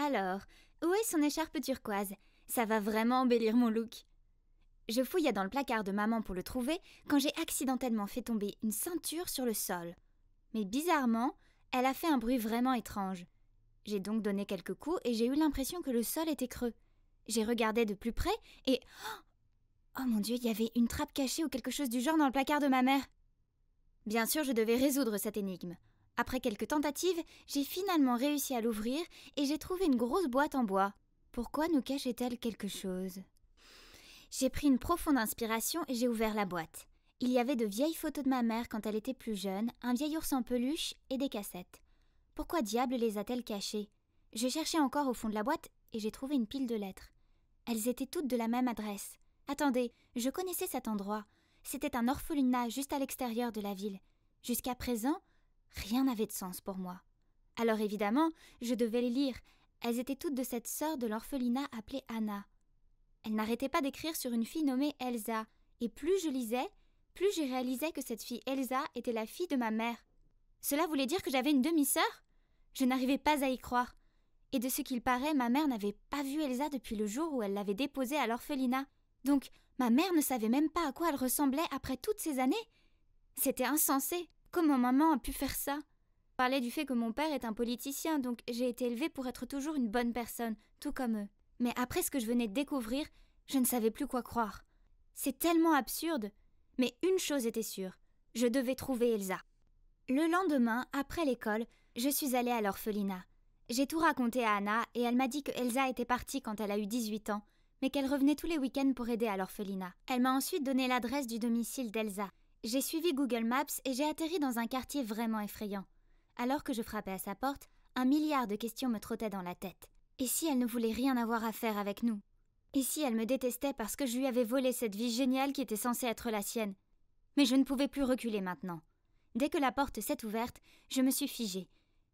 Alors, où est son écharpe turquoise? Ça va vraiment embellir mon look. Je fouillais dans le placard de maman pour le trouver quand j'ai accidentellement fait tomber une ceinture sur le sol. Mais bizarrement, elle a fait un bruit vraiment étrange. J'ai donc donné quelques coups et j'ai eu l'impression que le sol était creux. J'ai regardé de plus près et... Oh mon Dieu, il y avait une trappe cachée ou quelque chose du genre dans le placard de ma mère. Bien sûr, je devais résoudre cette énigme. Après quelques tentatives, j'ai finalement réussi à l'ouvrir et j'ai trouvé une grosse boîte en bois. Pourquoi nous cachait-elle quelque chose? J'ai pris une profonde inspiration et j'ai ouvert la boîte. Il y avait de vieilles photos de ma mère quand elle était plus jeune, un vieil ours en peluche et des cassettes. Pourquoi diable les a-t-elle cachées? Je cherchais encore au fond de la boîte et j'ai trouvé une pile de lettres. Elles étaient toutes de la même adresse. Attendez, je connaissais cet endroit. C'était un orphelinat juste à l'extérieur de la ville. Jusqu'à présent, rien n'avait de sens pour moi. Alors évidemment, je devais les lire. Elles étaient toutes de cette sœur de l'orphelinat appelée Anna. Elle n'arrêtait pas d'écrire sur une fille nommée Elsa, et plus je lisais, plus je réalisais que cette fille Elsa était la fille de ma mère. Cela voulait dire que j'avais une demi-sœur? Je n'arrivais pas à y croire. Et de ce qu'il paraît, ma mère n'avait pas vu Elsa depuis le jour où elle l'avait déposée à l'orphelinat. Donc, ma mère ne savait même pas à quoi elle ressemblait après toutes ces années. C'était insensé. Comment maman a pu faire ça? Je parlais du fait que mon père est un politicien, donc j'ai été élevée pour être toujours une bonne personne, tout comme eux. Mais après ce que je venais de découvrir, je ne savais plus quoi croire. C'est tellement absurde. Mais une chose était sûre, je devais trouver Elsa. Le lendemain, après l'école, je suis allée à l'orphelinat. J'ai tout raconté à Anna et elle m'a dit que Elsa était partie quand elle a eu 18 ans, mais qu'elle revenait tous les week-ends pour aider à l'orphelinat. Elle m'a ensuite donné l'adresse du domicile d'Elsa. J'ai suivi Google Maps et j'ai atterri dans un quartier vraiment effrayant. Alors que je frappais à sa porte, un milliard de questions me trottaient dans la tête. Et si elle ne voulait rien avoir à faire avec nous? Et si elle me détestait parce que je lui avais volé cette vie géniale qui était censée être la sienne? Mais je ne pouvais plus reculer maintenant. Dès que la porte s'est ouverte, je me suis figée.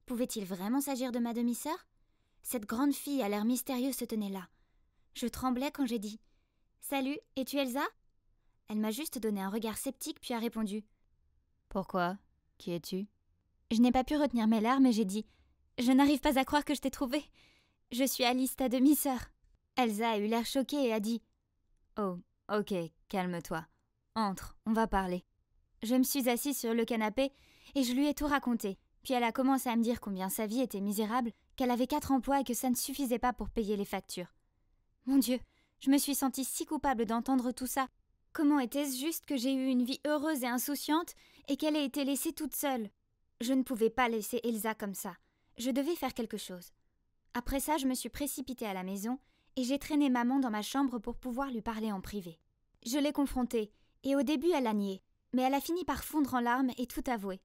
Pouvait-il vraiment s'agir de ma demi-sœur? Cette grande fille à l'air mystérieux se tenait là. Je tremblais quand j'ai dit « Salut, es-tu Elsa ?» Elle m'a juste donné un regard sceptique puis a répondu « Pourquoi? Qui es-tu » Je n'ai pas pu retenir mes larmes et j'ai dit « Je n'arrive pas à croire que je t'ai trouvée. Je suis Alice, ta demi-sœur. » Elsa a eu l'air choquée et a dit « Oh, ok, calme-toi. Entre, on va parler. » Je me suis assise sur le canapé et je lui ai tout raconté. Puis elle a commencé à me dire combien sa vie était misérable, qu'elle avait 4 emplois et que ça ne suffisait pas pour payer les factures. Mon Dieu, je me suis sentie si coupable d'entendre tout ça. Comment était-ce juste que j'ai eu une vie heureuse et insouciante et qu'elle ait été laissée toute seule? Je ne pouvais pas laisser Elsa comme ça. Je devais faire quelque chose. Après ça, je me suis précipitée à la maison et j'ai traîné maman dans ma chambre pour pouvoir lui parler en privé. Je l'ai confrontée et au début elle a nié, mais elle a fini par fondre en larmes et tout avouer.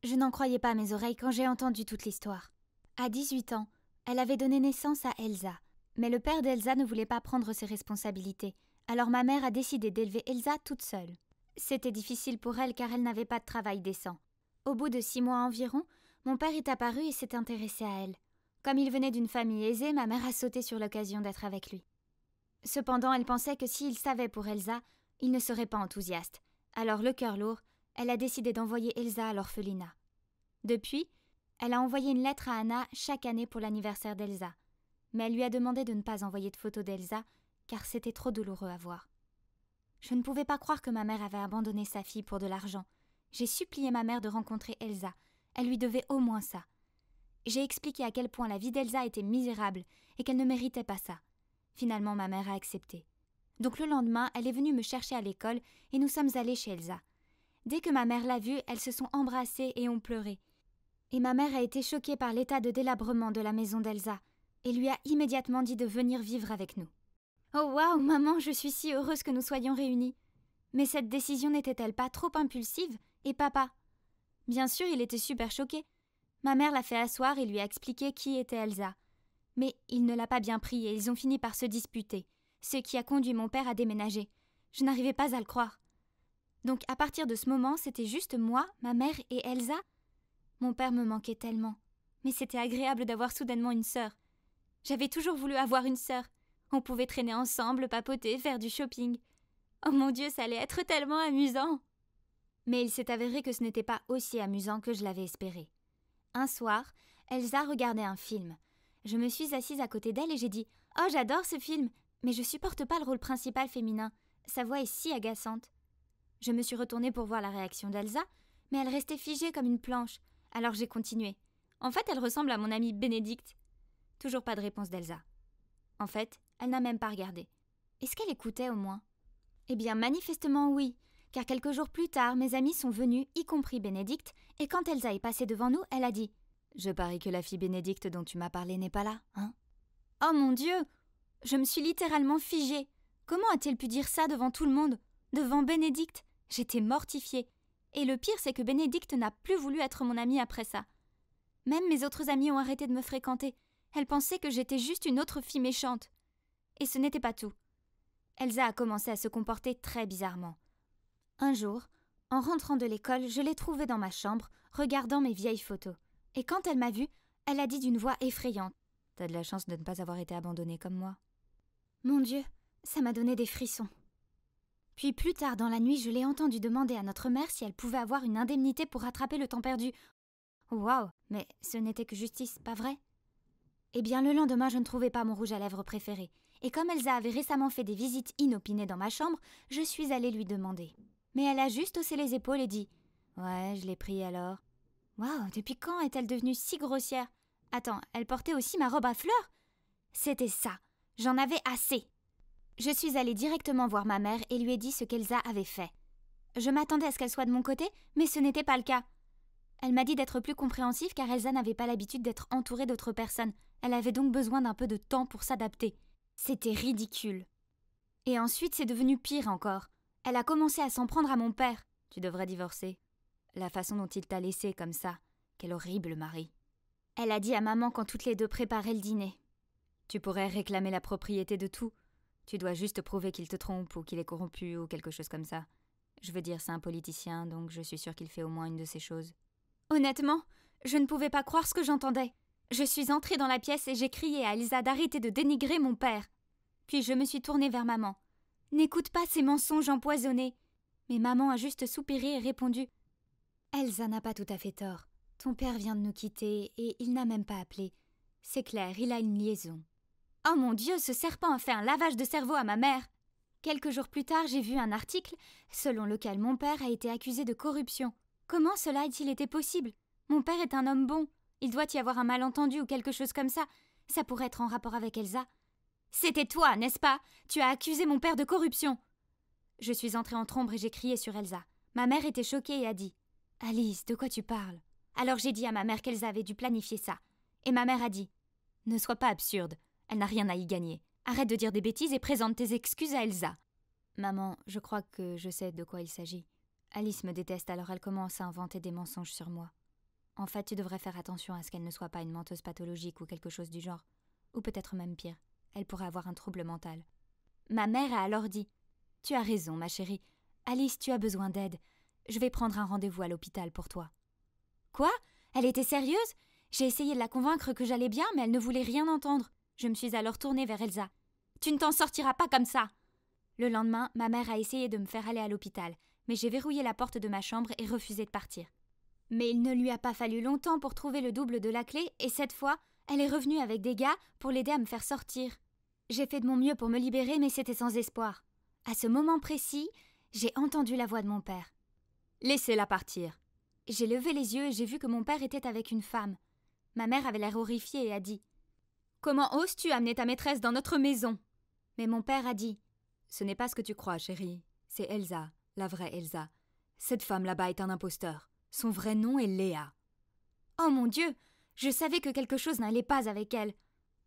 Je n'en croyais pas mes oreilles quand j'ai entendu toute l'histoire. À 18 ans, elle avait donné naissance à Elsa. Mais le père d'Elsa ne voulait pas prendre ses responsabilités, alors ma mère a décidé d'élever Elsa toute seule. C'était difficile pour elle car elle n'avait pas de travail décent. Au bout de 6 mois environ, mon père est apparu et s'est intéressé à elle. Comme il venait d'une famille aisée, ma mère a sauté sur l'occasion d'être avec lui. Cependant, elle pensait que s'il savait pour Elsa, il ne serait pas enthousiaste. Alors, le cœur lourd, elle a décidé d'envoyer Elsa à l'orphelinat. Depuis, elle a envoyé une lettre à Anna chaque année pour l'anniversaire d'Elsa. Mais elle lui a demandé de ne pas envoyer de photos d'Elsa, car c'était trop douloureux à voir. Je ne pouvais pas croire que ma mère avait abandonné sa fille pour de l'argent. J'ai supplié ma mère de rencontrer Elsa. Elle lui devait au moins ça. J'ai expliqué à quel point la vie d'Elsa était misérable et qu'elle ne méritait pas ça. Finalement, ma mère a accepté. Donc le lendemain, elle est venue me chercher à l'école et nous sommes allés chez Elsa. Dès que ma mère l'a vue, elles se sont embrassées et ont pleuré. Et ma mère a été choquée par l'état de délabrement de la maison d'Elsa et lui a immédiatement dit de venir vivre avec nous. Oh waouh, maman, je suis si heureuse que nous soyons réunis. Mais cette décision n'était-elle pas trop impulsive? Et papa? Bien sûr, il était super choqué. Ma mère l'a fait asseoir et lui a expliqué qui était Elsa. Mais il ne l'a pas bien pris et ils ont fini par se disputer, ce qui a conduit mon père à déménager. Je n'arrivais pas à le croire. Donc à partir de ce moment, c'était juste moi, ma mère et Elsa. Mon père me manquait tellement. Mais c'était agréable d'avoir soudainement une sœur. J'avais toujours voulu avoir une sœur. On pouvait traîner ensemble, papoter, faire du shopping. Oh mon Dieu, ça allait être tellement amusant! Mais il s'est avéré que ce n'était pas aussi amusant que je l'avais espéré. Un soir, Elsa regardait un film. Je me suis assise à côté d'elle et j'ai dit « Oh, j'adore ce film, mais je supporte pas le rôle principal féminin. Sa voix est si agaçante. » Je me suis retournée pour voir la réaction d'Elsa, mais elle restait figée comme une planche. Alors j'ai continué. En fait, elle ressemble à mon amie Bénédicte. Toujours pas de réponse d'Elsa. En fait, elle n'a même pas regardé. Est-ce qu'elle écoutait au moins? Eh bien, manifestement oui, car quelques jours plus tard, mes amis sont venus, y compris Bénédicte, et quand Elsa est passée devant nous, elle a dit « Je parie que la fille Bénédicte dont tu m'as parlé n'est pas là, hein ?» Oh mon Dieu! Je me suis littéralement figée. Comment a-t-elle pu dire ça devant tout le monde? Devant Bénédicte? J'étais mortifiée. Et le pire, c'est que Bénédicte n'a plus voulu être mon amie après ça. Même mes autres amies ont arrêté de me fréquenter. Elles pensaient que j'étais juste une autre fille méchante. Et ce n'était pas tout. Elsa a commencé à se comporter très bizarrement. Un jour, en rentrant de l'école, je l'ai trouvée dans ma chambre, regardant mes vieilles photos. Et quand elle m'a vue, elle a dit d'une voix effrayante « T'as de la chance de ne pas avoir été abandonnée comme moi. » Mon Dieu, ça m'a donné des frissons. Puis plus tard dans la nuit, je l'ai entendue demander à notre mère si elle pouvait avoir une indemnité pour rattraper le temps perdu. Waouh, mais ce n'était que justice, pas vrai? Eh bien, le lendemain, je ne trouvais pas mon rouge à lèvres préféré. Et comme Elsa avait récemment fait des visites inopinées dans ma chambre, je suis allée lui demander. Mais elle a juste haussé les épaules et dit « Ouais, je l'ai pris alors. » Waouh, depuis quand est-elle devenue si grossière? Attends, elle portait aussi ma robe à fleurs? C'était ça, j'en avais assez. Je suis allée directement voir ma mère et lui ai dit ce qu'Elsa avait fait. Je m'attendais à ce qu'elle soit de mon côté, mais ce n'était pas le cas. Elle m'a dit d'être plus compréhensive car Elsa n'avait pas l'habitude d'être entourée d'autres personnes. Elle avait donc besoin d'un peu de temps pour s'adapter. C'était ridicule. Et ensuite, c'est devenu pire encore. Elle a commencé à s'en prendre à mon père. Tu devrais divorcer. La façon dont il t'a laissée comme ça. Quel horrible mari. Elle a dit à maman quand toutes les deux préparaient le dîner. Tu pourrais réclamer la propriété de tout. Tu dois juste prouver qu'il te trompe ou qu'il est corrompu ou quelque chose comme ça. Je veux dire, c'est un politicien, donc je suis sûre qu'il fait au moins une de ces choses. Honnêtement, je ne pouvais pas croire ce que j'entendais. Je suis entrée dans la pièce et j'ai crié à Elsa d'arrêter de dénigrer mon père. Puis je me suis tournée vers maman. « N'écoute pas ces mensonges empoisonnés !» Mais maman a juste soupiré et répondu « Elsa n'a pas tout à fait tort. Ton père vient de nous quitter et il n'a même pas appelé. C'est clair, il a une liaison. » Oh mon Dieu, ce serpent a fait un lavage de cerveau à ma mère. Quelques jours plus tard, j'ai vu un article selon lequel mon père a été accusé de corruption. Comment cela a-t-il été possible? Mon père est un homme bon. Il doit y avoir un malentendu ou quelque chose comme ça. Ça pourrait être en rapport avec Elsa. C'était toi, n'est-ce pas? Tu as accusé mon père de corruption. Je suis entrée en trombe et j'ai crié sur Elsa. Ma mère était choquée et a dit « Alice, de quoi tu parles ?» Alors j'ai dit à ma mère qu'Elsa avait dû planifier ça. Et ma mère a dit « Ne sois pas absurde. Elle n'a rien à y gagner. Arrête de dire des bêtises et présente tes excuses à Elsa. » Maman, je crois que je sais de quoi il s'agit. Alice me déteste alors elle commence à inventer des mensonges sur moi. En fait, tu devrais faire attention à ce qu'elle ne soit pas une menteuse pathologique ou quelque chose du genre. Ou peut-être même pire, elle pourrait avoir un trouble mental. Ma mère a alors dit « Tu as raison, ma chérie. Alice, tu as besoin d'aide. Je vais prendre un rendez-vous à l'hôpital pour toi. » Quoi? Elle était sérieuse? J'ai essayé de la convaincre que j'allais bien, mais elle ne voulait rien entendre. Je me suis alors tournée vers Elsa. « Tu ne t'en sortiras pas comme ça !» Le lendemain, ma mère a essayé de me faire aller à l'hôpital, mais j'ai verrouillé la porte de ma chambre et refusé de partir. Mais il ne lui a pas fallu longtemps pour trouver le double de la clé, et cette fois, elle est revenue avec des gars pour l'aider à me faire sortir. J'ai fait de mon mieux pour me libérer, mais c'était sans espoir. À ce moment précis, j'ai entendu la voix de mon père. « Laissez-la partir. » J'ai levé les yeux et j'ai vu que mon père était avec une femme. Ma mère avait l'air horrifiée et a dit « Comment oses-tu amener ta maîtresse dans notre maison ?» Mais mon père a dit « Ce n'est pas ce que tu crois, chérie. C'est Elsa, la vraie Elsa. Cette femme là-bas est un imposteur. Son vrai nom est Léa. » Oh mon Dieu! Je savais que quelque chose n'allait pas avec elle.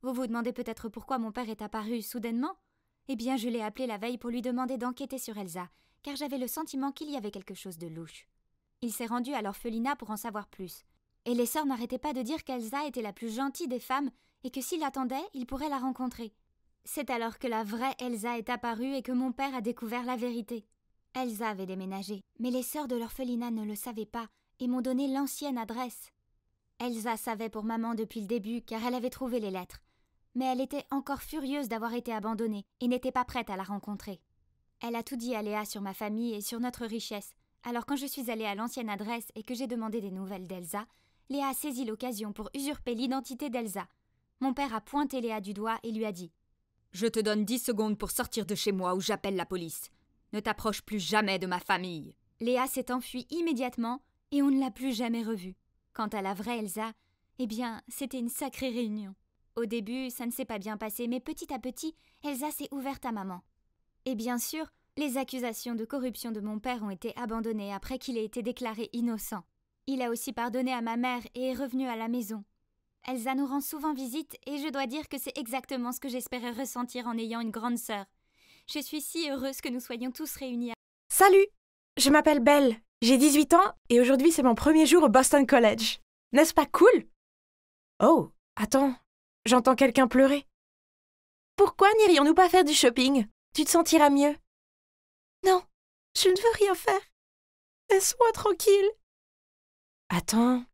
Vous vous demandez peut-être pourquoi mon père est apparu soudainement? Eh bien, je l'ai appelé la veille pour lui demander d'enquêter sur Elsa, car j'avais le sentiment qu'il y avait quelque chose de louche. Il s'est rendu à l'orphelinat pour en savoir plus. Et les sœurs n'arrêtaient pas de dire qu'Elsa était la plus gentille des femmes et que s'il attendait, il pourrait la rencontrer. C'est alors que la vraie Elsa est apparue et que mon père a découvert la vérité. Elsa avait déménagé, mais les sœurs de l'orphelinat ne le savaient pas et m'ont donné l'ancienne adresse. Elsa savait pour maman depuis le début car elle avait trouvé les lettres. Mais elle était encore furieuse d'avoir été abandonnée et n'était pas prête à la rencontrer. Elle a tout dit à Léa sur ma famille et sur notre richesse. Alors quand je suis allée à l'ancienne adresse et que j'ai demandé des nouvelles d'Elsa, Léa a saisi l'occasion pour usurper l'identité d'Elsa. Mon père a pointé Léa du doigt et lui a dit « Je te donne 10 secondes pour sortir de chez moi ou j'appelle la police. Ne t'approche plus jamais de ma famille. » Léa s'est enfuie immédiatement et on ne l'a plus jamais revue. Quant à la vraie Elsa, eh bien, c'était une sacrée réunion. Au début, ça ne s'est pas bien passé, mais petit à petit, Elsa s'est ouverte à maman. Et bien sûr, les accusations de corruption de mon père ont été abandonnées après qu'il ait été déclaré innocent. Il a aussi pardonné à ma mère et est revenu à la maison. Elsa nous rend souvent visite et je dois dire que c'est exactement ce que j'espérais ressentir en ayant une grande sœur. Je suis si heureuse que nous soyons tous réunis. Salut! Je m'appelle Belle, j'ai 18 ans et aujourd'hui c'est mon premier jour au Boston College. N'est-ce pas cool? Oh, attends, j'entends quelqu'un pleurer. Pourquoi n'irions-nous pas faire du shopping? Tu te sentiras mieux. Non, je ne veux rien faire. Laisse-moi tranquille. Attends,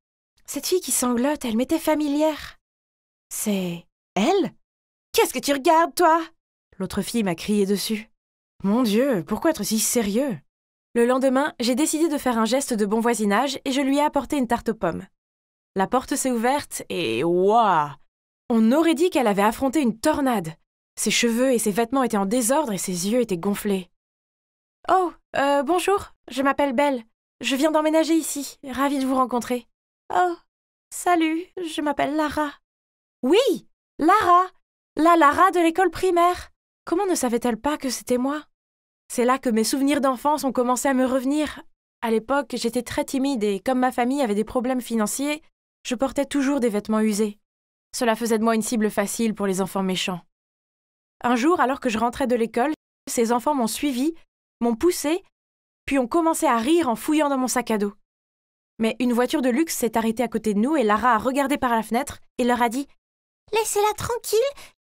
cette fille qui sanglote, elle m'était familière. C'est elle? Qu'est-ce que tu regardes, toi? L'autre fille m'a crié dessus. Mon Dieu, pourquoi être si sérieux? Le lendemain, j'ai décidé de faire un geste de bon voisinage et je lui ai apporté une tarte aux pommes. La porte s'est ouverte et waouh! On aurait dit qu'elle avait affronté une tornade. Ses cheveux et ses vêtements étaient en désordre et ses yeux étaient gonflés. Oh, bonjour, je m'appelle Belle. Je viens d'emménager ici, ravie de vous rencontrer. Oh, salut, je m'appelle Lara. Oui, Lara! La Lara de l'école primaire. Comment ne savait-elle pas que c'était moi? C'est là que mes souvenirs d'enfance ont commencé à me revenir. À l'époque, j'étais très timide et comme ma famille avait des problèmes financiers, je portais toujours des vêtements usés. Cela faisait de moi une cible facile pour les enfants méchants. Un jour, alors que je rentrais de l'école, ces enfants m'ont suivi, m'ont poussé, puis ont commencé à rire en fouillant dans mon sac à dos. Mais une voiture de luxe s'est arrêtée à côté de nous et Lara a regardé par la fenêtre et leur a dit « Laissez-la tranquille,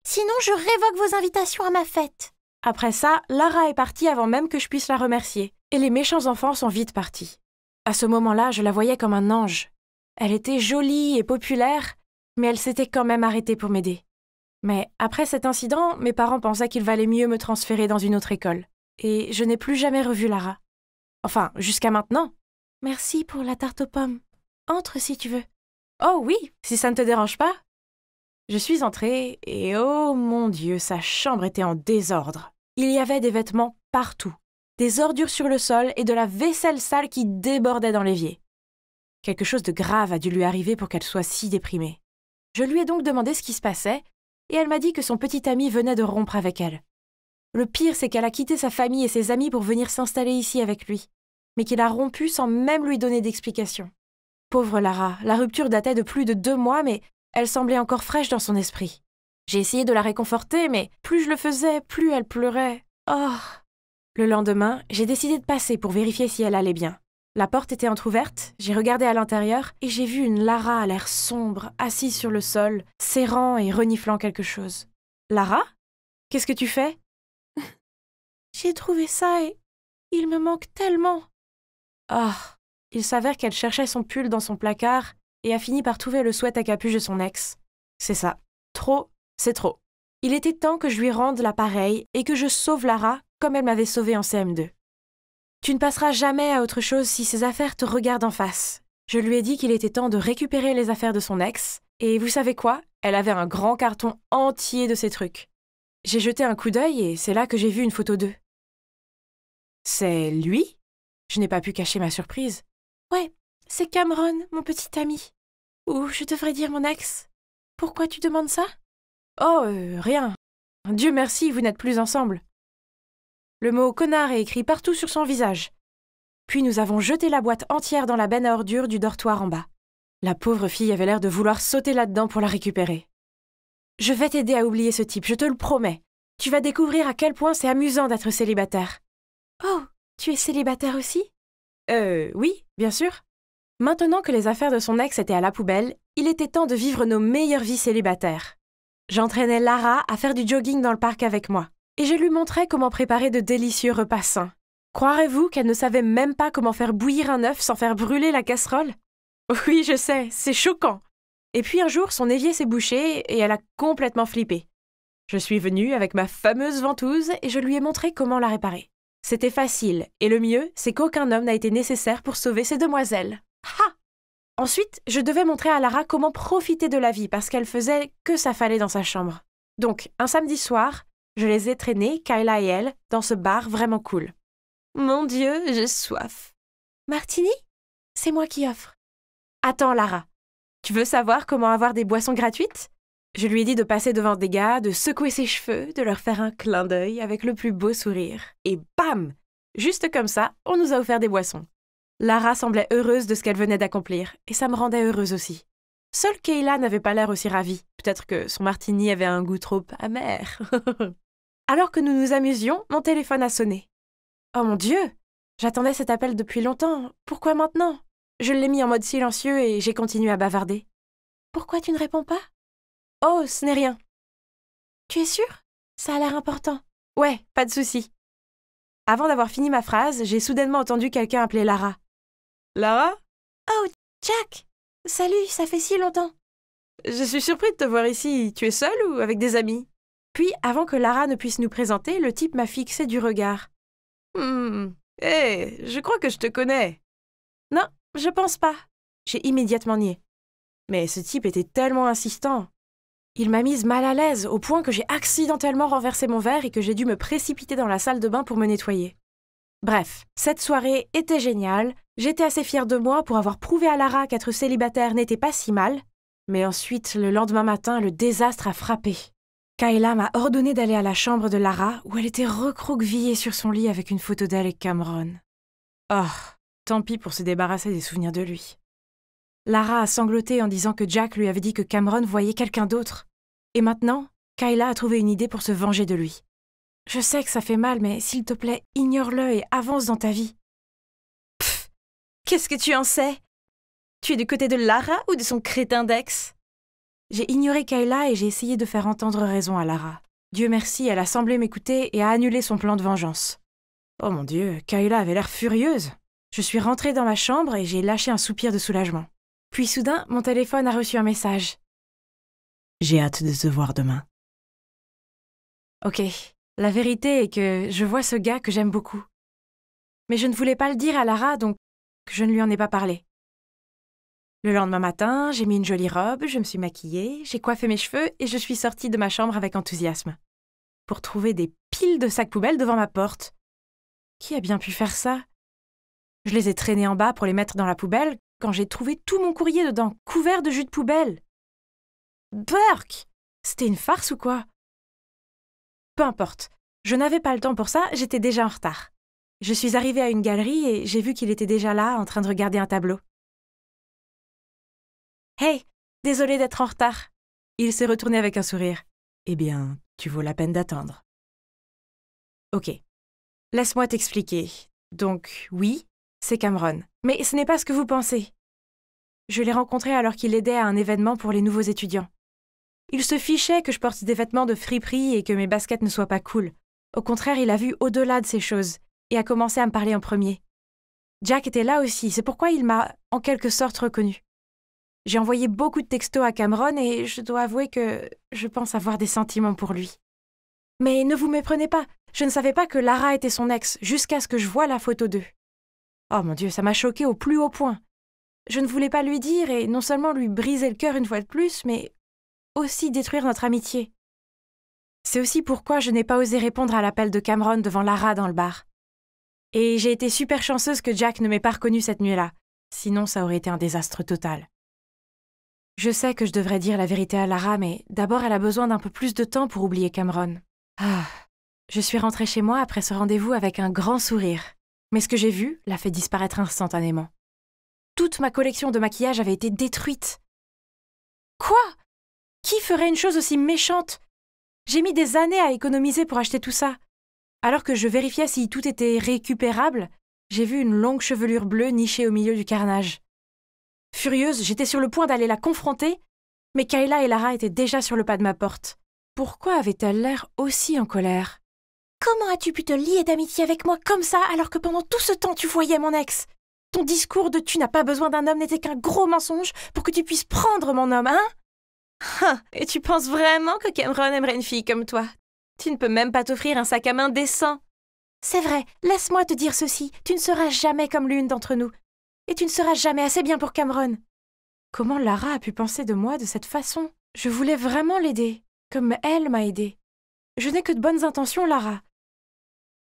sinon je révoque vos invitations à ma fête. » Après ça, Lara est partie avant même que je puisse la remercier, et les méchants enfants sont vite partis. À ce moment-là, je la voyais comme un ange. Elle était jolie et populaire, mais elle s'était quand même arrêtée pour m'aider. Mais après cet incident, mes parents pensaient qu'il valait mieux me transférer dans une autre école. Et je n'ai plus jamais revu Lara. Enfin, jusqu'à maintenant. Merci pour la tarte aux pommes. Entre si tu veux. Oh oui, si ça ne te dérange pas. Je suis entrée et oh mon Dieu, sa chambre était en désordre. Il y avait des vêtements partout, des ordures sur le sol et de la vaisselle sale qui débordait dans l'évier. Quelque chose de grave a dû lui arriver pour qu'elle soit si déprimée. Je lui ai donc demandé ce qui se passait et elle m'a dit que son petit ami venait de rompre avec elle. Le pire, c'est qu'elle a quitté sa famille et ses amis pour venir s'installer ici avec lui, mais qu'il a rompu sans même lui donner d'explication. Pauvre Lara, la rupture datait de plus de 2 mois, mais elle semblait encore fraîche dans son esprit. J'ai essayé de la réconforter, mais plus je le faisais, plus elle pleurait. Oh! Le lendemain, j'ai décidé de passer pour vérifier si elle allait bien. La porte était entr'ouverte, j'ai regardé à l'intérieur et j'ai vu une Lara à l'air sombre, assise sur le sol, serrant et reniflant quelque chose. « Lara? Qu'est-ce que tu fais ?»« J'ai trouvé ça et il me manque tellement. » Ah! Il s'avère qu'elle cherchait son pull dans son placard et a fini par trouver le sweat à capuche de son ex. C'est ça. Trop, c'est trop. Il était temps que je lui rende l'appareil et que je sauve Lara comme elle m'avait sauvée en CM2. Tu ne passeras jamais à autre chose si ces affaires te regardent en face. Je lui ai dit qu'il était temps de récupérer les affaires de son ex, et vous savez quoi? Elle avait un grand carton entier de ses trucs. J'ai jeté un coup d'œil et c'est là que j'ai vu une photo d'eux. C'est lui? Je n'ai pas pu cacher ma surprise. Ouais, c'est Cameron, mon petit ami. Ou je devrais dire mon ex. Pourquoi tu demandes ça? Oh, rien. Dieu merci, vous n'êtes plus ensemble. Le mot connard est écrit partout sur son visage. Puis nous avons jeté la boîte entière dans la benne à ordures du dortoir en bas. La pauvre fille avait l'air de vouloir sauter là-dedans pour la récupérer. Je vais t'aider à oublier ce type, je te le promets. Tu vas découvrir à quel point c'est amusant d'être célibataire. Oh, tu es célibataire aussi? Oui, bien sûr. Maintenant que les affaires de son ex étaient à la poubelle, il était temps de vivre nos meilleures vies célibataires. J'entraînais Lara à faire du jogging dans le parc avec moi. Et je lui montrais comment préparer de délicieux repas sains. Croirez-vous qu'elle ne savait même pas comment faire bouillir un œuf sans faire brûler la casserole? Oui, je sais, c'est choquant. Et puis un jour, son évier s'est bouché et elle a complètement flippé. Je suis venue avec ma fameuse ventouse et je lui ai montré comment la réparer. C'était facile, et le mieux, c'est qu'aucun homme n'a été nécessaire pour sauver ces demoiselles. Ha! Ensuite, je devais montrer à Lara comment profiter de la vie parce qu'elle faisait que ça fallait dans sa chambre. Donc, un samedi soir, je les ai traînés, Kayla et elle, dans ce bar vraiment cool. Mon Dieu, j'ai soif. Martini? C'est moi qui offre. Attends, Lara. Tu veux savoir comment avoir des boissons gratuites? Je lui ai dit de passer devant des gars, de secouer ses cheveux, de leur faire un clin d'œil avec le plus beau sourire. Et bam! Juste comme ça, on nous a offert des boissons. Lara semblait heureuse de ce qu'elle venait d'accomplir, et ça me rendait heureuse aussi. Seule Kayla n'avait pas l'air aussi ravie. Peut-être que son martini avait un goût trop amer. Alors que nous nous amusions, mon téléphone a sonné. Oh mon Dieu! J'attendais cet appel depuis longtemps. Pourquoi maintenant? Je l'ai mis en mode silencieux et j'ai continué à bavarder. Pourquoi tu ne réponds pas? Oh, ce n'est rien. Tu es sûre? Ça a l'air important. Ouais, pas de souci. Avant d'avoir fini ma phrase, j'ai soudainement entendu quelqu'un appeler Lara. Lara? Oh, Jack! Salut, ça fait si longtemps. Je suis surpris de te voir ici. Tu es seule ou avec des amis? Puis, avant que Lara ne puisse nous présenter, le type m'a fixé du regard. Je crois que je te connais. Non, je pense pas. J'ai immédiatement nié. Mais ce type était tellement insistant. Il m'a mise mal à l'aise, au point que j'ai accidentellement renversé mon verre et que j'ai dû me précipiter dans la salle de bain pour me nettoyer. Bref, cette soirée était géniale. J'étais assez fière de moi pour avoir prouvé à Lara qu'être célibataire n'était pas si mal. Mais ensuite, le lendemain matin, le désastre a frappé. Kayla m'a ordonné d'aller à la chambre de Lara, où elle était recroquevillée sur son lit avec une photo d'elle et Cameron. Oh, tant pis pour se débarrasser des souvenirs de lui. Lara a sangloté en disant que Jack lui avait dit que Cameron voyait quelqu'un d'autre. Et maintenant, Kayla a trouvé une idée pour se venger de lui. Je sais que ça fait mal, mais s'il te plaît, ignore-le et avance dans ta vie. Pfff, qu'est-ce que tu en sais? Tu es du côté de Lara ou de son crétin d'ex? J'ai ignoré Kayla et j'ai essayé de faire entendre raison à Lara. Dieu merci, elle a semblé m'écouter et a annulé son plan de vengeance. Oh mon Dieu, Kayla avait l'air furieuse. Je suis rentrée dans ma chambre et j'ai lâché un soupir de soulagement. Puis soudain, mon téléphone a reçu un message. J'ai hâte de te voir demain. Ok, la vérité est que je vois ce gars que j'aime beaucoup. Mais je ne voulais pas le dire à Lara, donc je ne lui en ai pas parlé. Le lendemain matin, j'ai mis une jolie robe, je me suis maquillée, j'ai coiffé mes cheveux et je suis sortie de ma chambre avec enthousiasme. Pour trouver des piles de sacs poubelles devant ma porte. Qui a bien pu faire ça? Je les ai traînés en bas pour les mettre dans la poubelle quand j'ai trouvé tout mon courrier dedans, couvert de jus de poubelle. Burk! C'était une farce ou quoi? Peu importe. Je n'avais pas le temps pour ça, j'étais déjà en retard. Je suis arrivée à une galerie et j'ai vu qu'il était déjà là, en train de regarder un tableau. Hey, désolé d'être en retard. Il s'est retourné avec un sourire. Eh bien, tu vaux la peine d'attendre. Ok. Laisse-moi t'expliquer. Donc, oui, c'est Cameron. Mais ce n'est pas ce que vous pensez. Je l'ai rencontré alors qu'il aidait à un événement pour les nouveaux étudiants. Il se fichait que je porte des vêtements de friperie et que mes baskets ne soient pas cool. Au contraire, il a vu au-delà de ces choses et a commencé à me parler en premier. Jack était là aussi, c'est pourquoi il m'a en quelque sorte reconnu. J'ai envoyé beaucoup de textos à Cameron et je dois avouer que je pense avoir des sentiments pour lui. Mais ne vous méprenez pas, je ne savais pas que Lara était son ex jusqu'à ce que je voie la photo d'eux. Oh mon Dieu, ça m'a choquée au plus haut point. Je ne voulais pas lui dire et non seulement lui briser le cœur une fois de plus, mais aussi détruire notre amitié. C'est aussi pourquoi je n'ai pas osé répondre à l'appel de Cameron devant Lara dans le bar. Et j'ai été super chanceuse que Jack ne m'ait pas reconnue cette nuit-là, sinon ça aurait été un désastre total. Je sais que je devrais dire la vérité à Lara, mais d'abord elle a besoin d'un peu plus de temps pour oublier Cameron. Je suis rentrée chez moi après ce rendez-vous avec un grand sourire. Mais ce que j'ai vu l'a fait disparaître instantanément. Toute ma collection de maquillage avait été détruite. Quoi? Qui ferait une chose aussi méchante? J'ai mis des années à économiser pour acheter tout ça. Alors que je vérifiais si tout était récupérable, j'ai vu une longue chevelure bleue nichée au milieu du carnage. Furieuse, j'étais sur le point d'aller la confronter, mais Kayla et Lara étaient déjà sur le pas de ma porte. Pourquoi avait-elle l'air aussi en colère? Comment as-tu pu te lier d'amitié avec moi comme ça alors que pendant tout ce temps tu voyais mon ex? Ton discours de « tu n'as pas besoin d'un homme » n'était qu'un gros mensonge pour que tu puisses prendre mon homme, hein? Et tu penses vraiment que Cameron aimerait une fille comme toi? Tu ne peux même pas t'offrir un sac à main décent. C'est vrai, laisse-moi te dire ceci, tu ne seras jamais comme l'une d'entre nous. Et tu ne seras jamais assez bien pour Cameron. Comment Lara a pu penser de moi de cette façon? Je voulais vraiment l'aider, comme elle m'a aidée. Je n'ai que de bonnes intentions, Lara.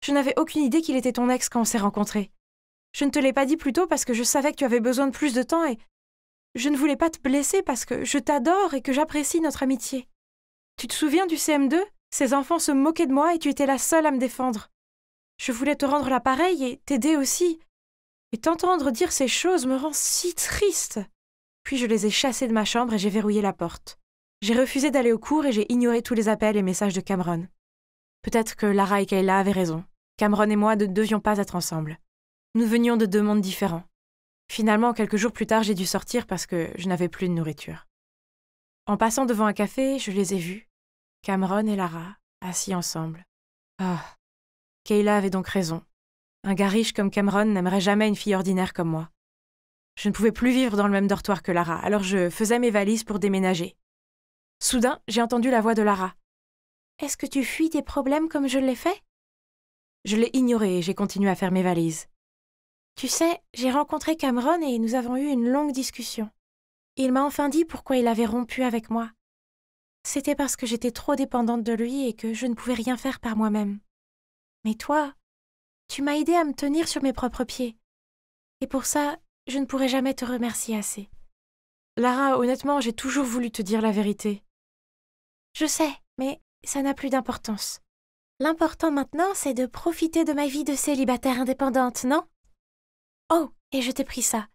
Je n'avais aucune idée qu'il était ton ex quand on s'est rencontrés. Je ne te l'ai pas dit plus tôt parce que je savais que tu avais besoin de plus de temps et je ne voulais pas te blesser parce que je t'adore et que j'apprécie notre amitié. Tu te souviens du CM2? Ces enfants se moquaient de moi et tu étais la seule à me défendre. Je voulais te rendre l'appareil et t'aider aussi. Et t'entendre dire ces choses me rend si triste. Puis je les ai chassés de ma chambre et j'ai verrouillé la porte. J'ai refusé d'aller au cours et j'ai ignoré tous les appels et messages de Cameron. Peut-être que Lara et Kayla avaient raison. Cameron et moi ne devions pas être ensemble. Nous venions de deux mondes différents. Finalement, quelques jours plus tard, j'ai dû sortir parce que je n'avais plus de nourriture. En passant devant un café, je les ai vus. Cameron et Lara, assis ensemble. Ah, Kayla avait donc raison. Un gars riche comme Cameron n'aimerait jamais une fille ordinaire comme moi. Je ne pouvais plus vivre dans le même dortoir que Lara, alors je faisais mes valises pour déménager. Soudain, j'ai entendu la voix de Lara. « Est-ce que tu fuis tes problèmes comme je l'ai fait ?» Je l'ai ignoré et j'ai continué à faire mes valises. « Tu sais, j'ai rencontré Cameron et nous avons eu une longue discussion. Il m'a enfin dit pourquoi il avait rompu avec moi. C'était parce que j'étais trop dépendante de lui et que je ne pouvais rien faire par moi-même. Mais toi, tu m'as aidé à me tenir sur mes propres pieds. Et pour ça, je ne pourrai jamais te remercier assez. Lara, honnêtement, j'ai toujours voulu te dire la vérité. Je sais, mais ça n'a plus d'importance. L'important maintenant, c'est de profiter de ma vie de célibataire indépendante, non? Oh, et je t'ai pris ça.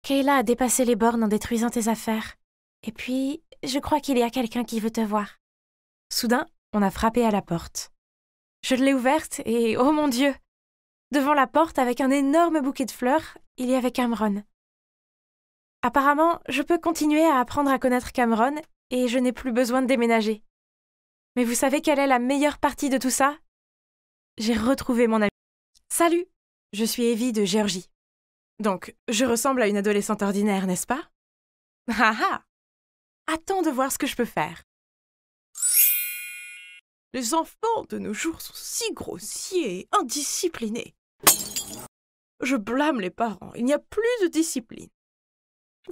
Kayla a dépassé les bornes en détruisant tes affaires. Et puis, je crois qu'il y a quelqu'un qui veut te voir. Soudain, on a frappé à la porte. Je l'ai ouverte et, oh mon Dieu! Devant la porte, avec un énorme bouquet de fleurs, il y avait Cameron. Apparemment, je peux continuer à apprendre à connaître Cameron et je n'ai plus besoin de déménager. Mais vous savez quelle est la meilleure partie de tout ça? J'ai retrouvé mon ami. Salut, je suis Evie de Géorgie. Donc, je ressemble à une adolescente ordinaire, n'est-ce pas? Ah ah! Attends de voir ce que je peux faire. Les enfants de nos jours sont si grossiers et indisciplinés. Je blâme les parents, il n'y a plus de discipline.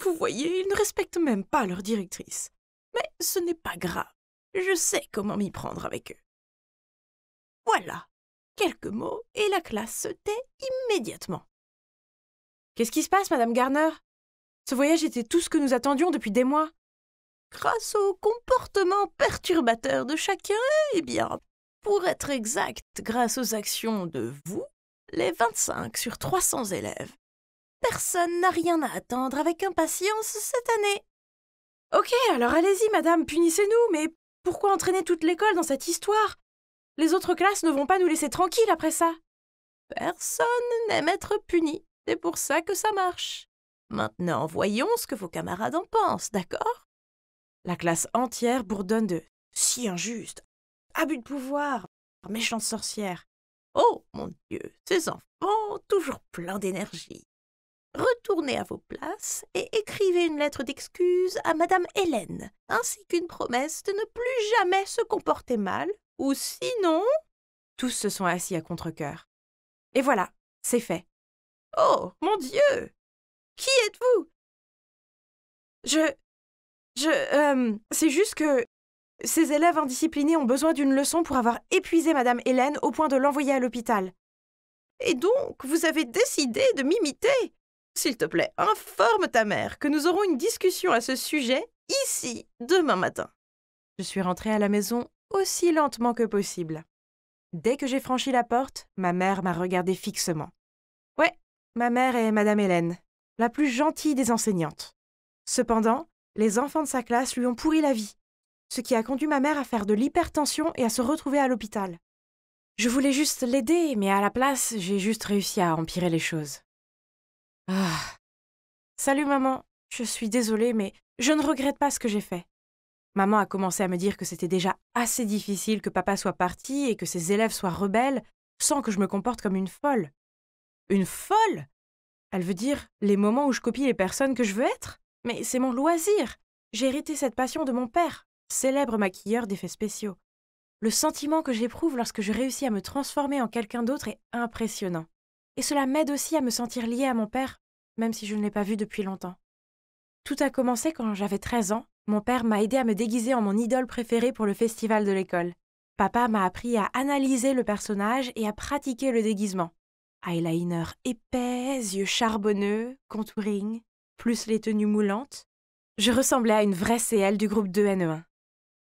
Vous voyez, ils ne respectent même pas leur directrice. Mais ce n'est pas grave, je sais comment m'y prendre avec eux. Voilà, quelques mots et la classe se tait immédiatement. Qu'est-ce qui se passe, Madame Garner? Ce voyage était tout ce que nous attendions depuis des mois. Grâce au comportement perturbateur de chacun, eh bien, pour être exact, grâce aux actions de vous, les 25 sur 300 élèves, personne n'a rien à attendre avec impatience cette année. Ok, alors allez-y, madame, punissez-nous, mais pourquoi entraîner toute l'école dans cette histoire? Les autres classes ne vont pas nous laisser tranquilles après ça. Personne n'aime être puni, c'est pour ça que ça marche. Maintenant, voyons ce que vos camarades en pensent, d'accord? La classe entière bourdonne de « si injuste, abus de pouvoir, méchante sorcière ». Oh, mon Dieu, ces enfants, toujours pleins d'énergie. Retournez à vos places et écrivez une lettre d'excuse à Madame Hélène, ainsi qu'une promesse de ne plus jamais se comporter mal, ou sinon... Tous se sont assis à contre-cœur. Et voilà, c'est fait. Oh, mon Dieu! Qui êtes-vous? C'est juste que ces élèves indisciplinés ont besoin d'une leçon pour avoir épuisé Madame Hélène au point de l'envoyer à l'hôpital. Et donc, vous avez décidé de m'imiter? S'il te plaît, informe ta mère que nous aurons une discussion à ce sujet ici, demain matin. Je suis rentrée à la maison aussi lentement que possible. Dès que j'ai franchi la porte, ma mère m'a regardée fixement. Ouais, ma mère est Madame Hélène, la plus gentille des enseignantes. Cependant, les enfants de sa classe lui ont pourri la vie, ce qui a conduit ma mère à faire de l'hypertension et à se retrouver à l'hôpital. Je voulais juste l'aider, mais à la place, j'ai juste réussi à empirer les choses. Ah. Salut maman, je suis désolée, mais je ne regrette pas ce que j'ai fait. Maman a commencé à me dire que c'était déjà assez difficile que papa soit parti et que ses élèves soient rebelles sans que je me comporte comme une folle. Une folle? Elle veut dire les moments où je copie les personnes que je veux être? Mais c'est mon loisir. J'ai hérité cette passion de mon père, célèbre maquilleur d'effets spéciaux. Le sentiment que j'éprouve lorsque je réussis à me transformer en quelqu'un d'autre est impressionnant. Et cela m'aide aussi à me sentir liée à mon père, même si je ne l'ai pas vu depuis longtemps. Tout a commencé quand j'avais 13 ans. Mon père m'a aidé à me déguiser en mon idole préférée pour le festival de l'école. Papa m'a appris à analyser le personnage et à pratiquer le déguisement. Eyeliner épais, yeux charbonneux, contouring, plus les tenues moulantes. Je ressemblais à une vraie CL du groupe 2NE1.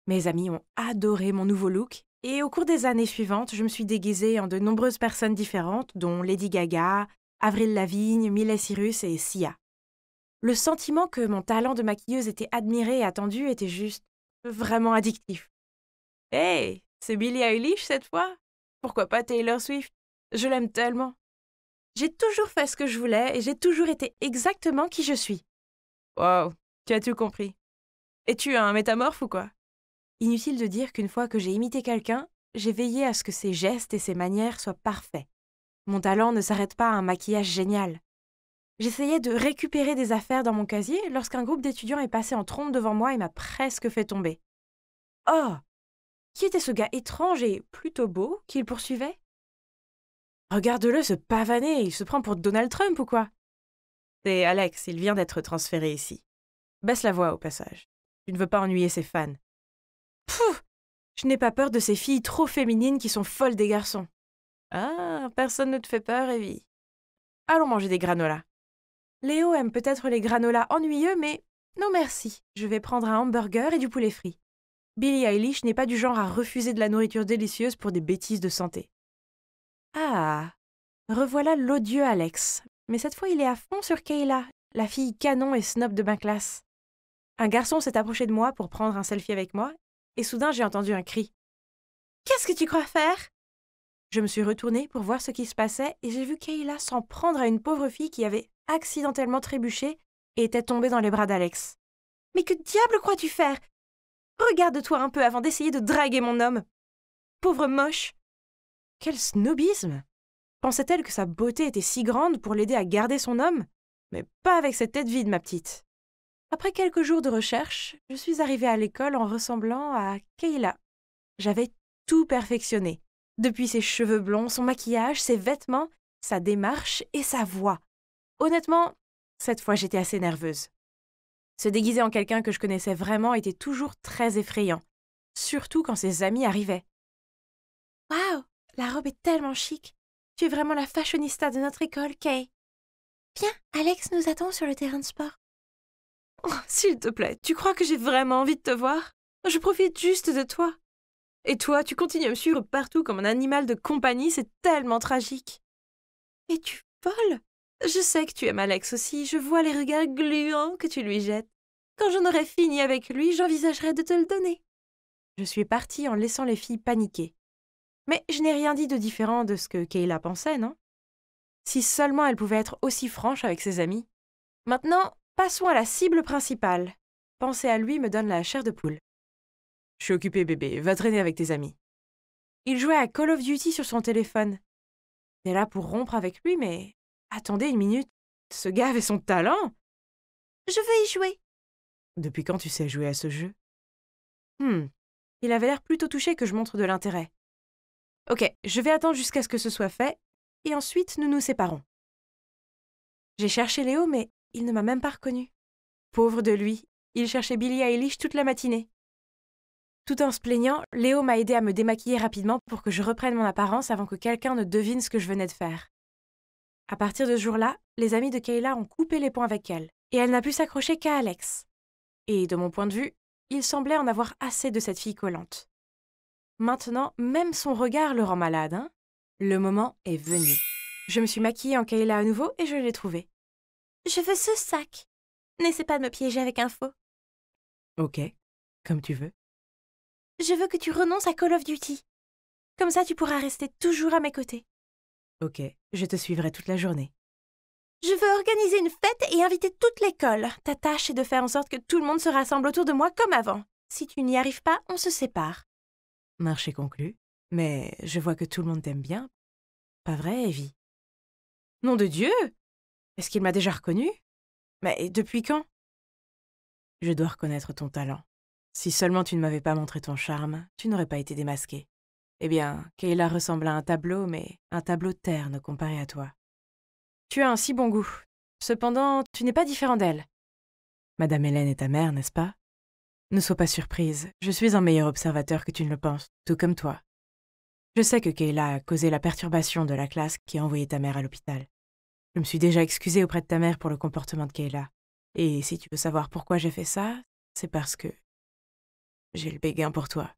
Mes amis ont adoré mon nouveau look et au cours des années suivantes, je me suis déguisée en de nombreuses personnes différentes, dont Lady Gaga, Avril Lavigne, Miley Cyrus et Sia. Le sentiment que mon talent de maquilleuse était admiré et attendu était juste vraiment addictif. Hey, c'est Billie Eilish cette fois? Pourquoi pas Taylor Swift? Je l'aime tellement. J'ai toujours fait ce que je voulais et j'ai toujours été exactement qui je suis. Wow, tu as tout compris. Es-tu un métamorphe ou quoi? Inutile de dire qu'une fois que j'ai imité quelqu'un, j'ai veillé à ce que ses gestes et ses manières soient parfaits. Mon talent ne s'arrête pas à un maquillage génial. J'essayais de récupérer des affaires dans mon casier lorsqu'un groupe d'étudiants est passé en trombe devant moi et m'a presque fait tomber. Oh! Qui était ce gars étrange et plutôt beau qu'il poursuivait? Regarde-le se pavaner, il se prend pour Donald Trump ou quoi? C'est Alex, il vient d'être transféré ici. Baisse la voix au passage. Tu ne veux pas ennuyer ses fans. Pouf! Je n'ai pas peur de ces filles trop féminines qui sont folles des garçons. Ah, personne ne te fait peur, Evie. Allons manger des granolas. Léo aime peut-être les granolas ennuyeux, mais non merci. Je vais prendre un hamburger et du poulet frit. Billie Eilish n'est pas du genre à refuser de la nourriture délicieuse pour des bêtises de santé. Ah, revoilà l'odieux Alex. Mais cette fois, il est à fond sur Kayla, la fille canon et snob de ma classe. Un garçon s'est approché de moi pour prendre un selfie avec moi, et soudain j'ai entendu un cri. « Qu'est-ce que tu crois faire ?» Je me suis retournée pour voir ce qui se passait et j'ai vu Kayla s'en prendre à une pauvre fille qui avait accidentellement trébuché et était tombée dans les bras d'Alex. « Mais que diable crois-tu faire? Regarde-toi un peu avant d'essayer de draguer mon homme. Pauvre moche. » Quel snobisme! Pensait-elle que sa beauté était si grande pour l'aider à garder son homme? Mais pas avec cette tête vide, ma petite. Après quelques jours de recherche, je suis arrivée à l'école en ressemblant à Kayla. J'avais tout perfectionné. Depuis ses cheveux blonds, son maquillage, ses vêtements, sa démarche et sa voix. Honnêtement, cette fois j'étais assez nerveuse. Se déguiser en quelqu'un que je connaissais vraiment était toujours très effrayant, surtout quand ses amis arrivaient. « Waouh, la robe est tellement chic. Tu es vraiment la fashionista de notre école, Kay. Viens, Alex nous attend sur le terrain de sport. » Oh, s'il te plaît, tu crois que j'ai vraiment envie de te voir? Je profite juste de toi. Et toi, tu continues à me suivre partout comme un animal de compagnie, c'est tellement tragique. Es-tu folle? Je sais que tu aimes Alex aussi, je vois les regards gluants que tu lui jettes. Quand j'en aurai fini avec lui, j'envisagerai de te le donner. Je suis partie en laissant les filles paniquer. Mais je n'ai rien dit de différent de ce que Kayla pensait, non? Si seulement elle pouvait être aussi franche avec ses amis. Maintenant, passons à la cible principale. Penser à lui me donne la chair de poule. Je suis occupée, bébé. Va traîner avec tes amis. Il jouait à Call of Duty sur son téléphone. J'étais là pour rompre avec lui, mais... Attendez une minute. Ce gars avait son talent. Je veux y jouer. Depuis quand tu sais jouer à ce jeu? Il avait l'air plutôt touché que je montre de l'intérêt. Ok, je vais attendre jusqu'à ce que ce soit fait, et ensuite nous nous séparons. J'ai cherché Léo, mais il ne m'a même pas reconnue. Pauvre de lui, il cherchait Billie Eilish toute la matinée. Tout en se plaignant, Léo m'a aidé à me démaquiller rapidement pour que je reprenne mon apparence avant que quelqu'un ne devine ce que je venais de faire. À partir de ce jour-là, les amis de Kayla ont coupé les ponts avec elle, et elle n'a pu s'accrocher qu'à Alex. Et de mon point de vue, il semblait en avoir assez de cette fille collante. Maintenant, même son regard le rend malade, hein? Le moment est venu. Je me suis maquillée en Kayla à nouveau et je l'ai trouvé. Je veux ce sac. N'essaie pas de me piéger avec un faux. Ok, comme tu veux. Je veux que tu renonces à Call of Duty. Comme ça, tu pourras rester toujours à mes côtés. Ok, je te suivrai toute la journée. Je veux organiser une fête et inviter toute l'école. Ta tâche est de faire en sorte que tout le monde se rassemble autour de moi comme avant. Si tu n'y arrives pas, on se sépare. Marché conclu. Mais je vois que tout le monde t'aime bien. Pas vrai, Evie? Nom de Dieu! Est-ce qu'il m'a déjà reconnue? Mais depuis quand? Je dois reconnaître ton talent. Si seulement tu ne m'avais pas montré ton charme, tu n'aurais pas été démasquée. Eh bien, Kayla ressemble à un tableau, mais un tableau terne comparé à toi. Tu as un si bon goût. Cependant, tu n'es pas différent d'elle. Madame Hélène est ta mère, n'est-ce pas? Ne sois pas surprise, je suis un meilleur observateur que tu ne le penses, tout comme toi. Je sais que Kayla a causé la perturbation de la classe qui a envoyé ta mère à l'hôpital. Je me suis déjà excusée auprès de ta mère pour le comportement de Kayla. Et si tu veux savoir pourquoi j'ai fait ça, c'est parce que j'ai le béguin pour toi.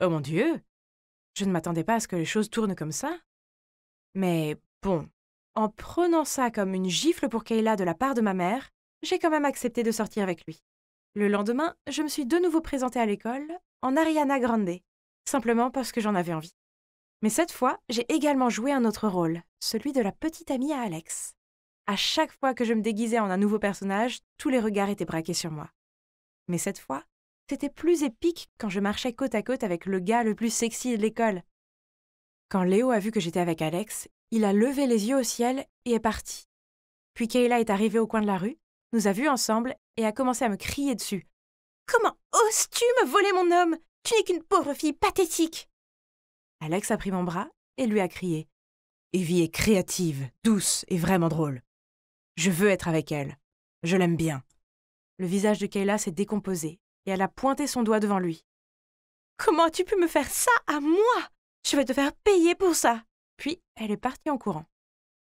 Oh mon Dieu! Je ne m'attendais pas à ce que les choses tournent comme ça. Mais bon, en prenant ça comme une gifle pour Kayla de la part de ma mère, j'ai quand même accepté de sortir avec lui. Le lendemain, je me suis de nouveau présentée à l'école en Ariana Grande, simplement parce que j'en avais envie. Mais cette fois, j'ai également joué un autre rôle, celui de la petite amie à Alex. À chaque fois que je me déguisais en un nouveau personnage, tous les regards étaient braqués sur moi. Mais cette fois, c'était plus épique quand je marchais côte à côte avec le gars le plus sexy de l'école. Quand Léo a vu que j'étais avec Alex, il a levé les yeux au ciel et est parti. Puis Kayla est arrivée au coin de la rue, nous a vus ensemble et a commencé à me crier dessus. « Comment oses-tu me voler mon homme? Tu n'es qu'une pauvre fille pathétique !» Alex a pris mon bras et lui a crié. « Evie est créative, douce et vraiment drôle. Je veux être avec elle. Je l'aime bien. » Le visage de Kayla s'est décomposé et elle a pointé son doigt devant lui. « Comment as-tu pu me faire ça à moi? Je vais te faire payer pour ça !» Puis elle est partie en courant.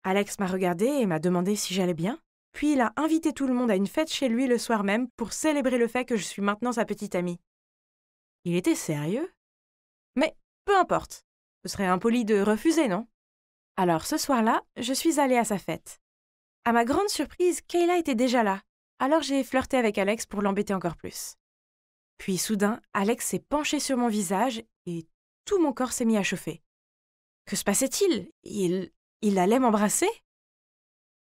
Alex m'a regardée et m'a demandé si j'allais bien. Puis il a invité tout le monde à une fête chez lui le soir même pour célébrer le fait que je suis maintenant sa petite amie. Il était sérieux? Mais peu importe. Ce serait impoli de refuser, non? Alors ce soir-là, je suis allée à sa fête. À ma grande surprise, Kayla était déjà là. Alors j'ai flirté avec Alex pour l'embêter encore plus. Puis soudain, Alex s'est penché sur mon visage et tout mon corps s'est mis à chauffer. Que se passait-il? Il allait m'embrasser?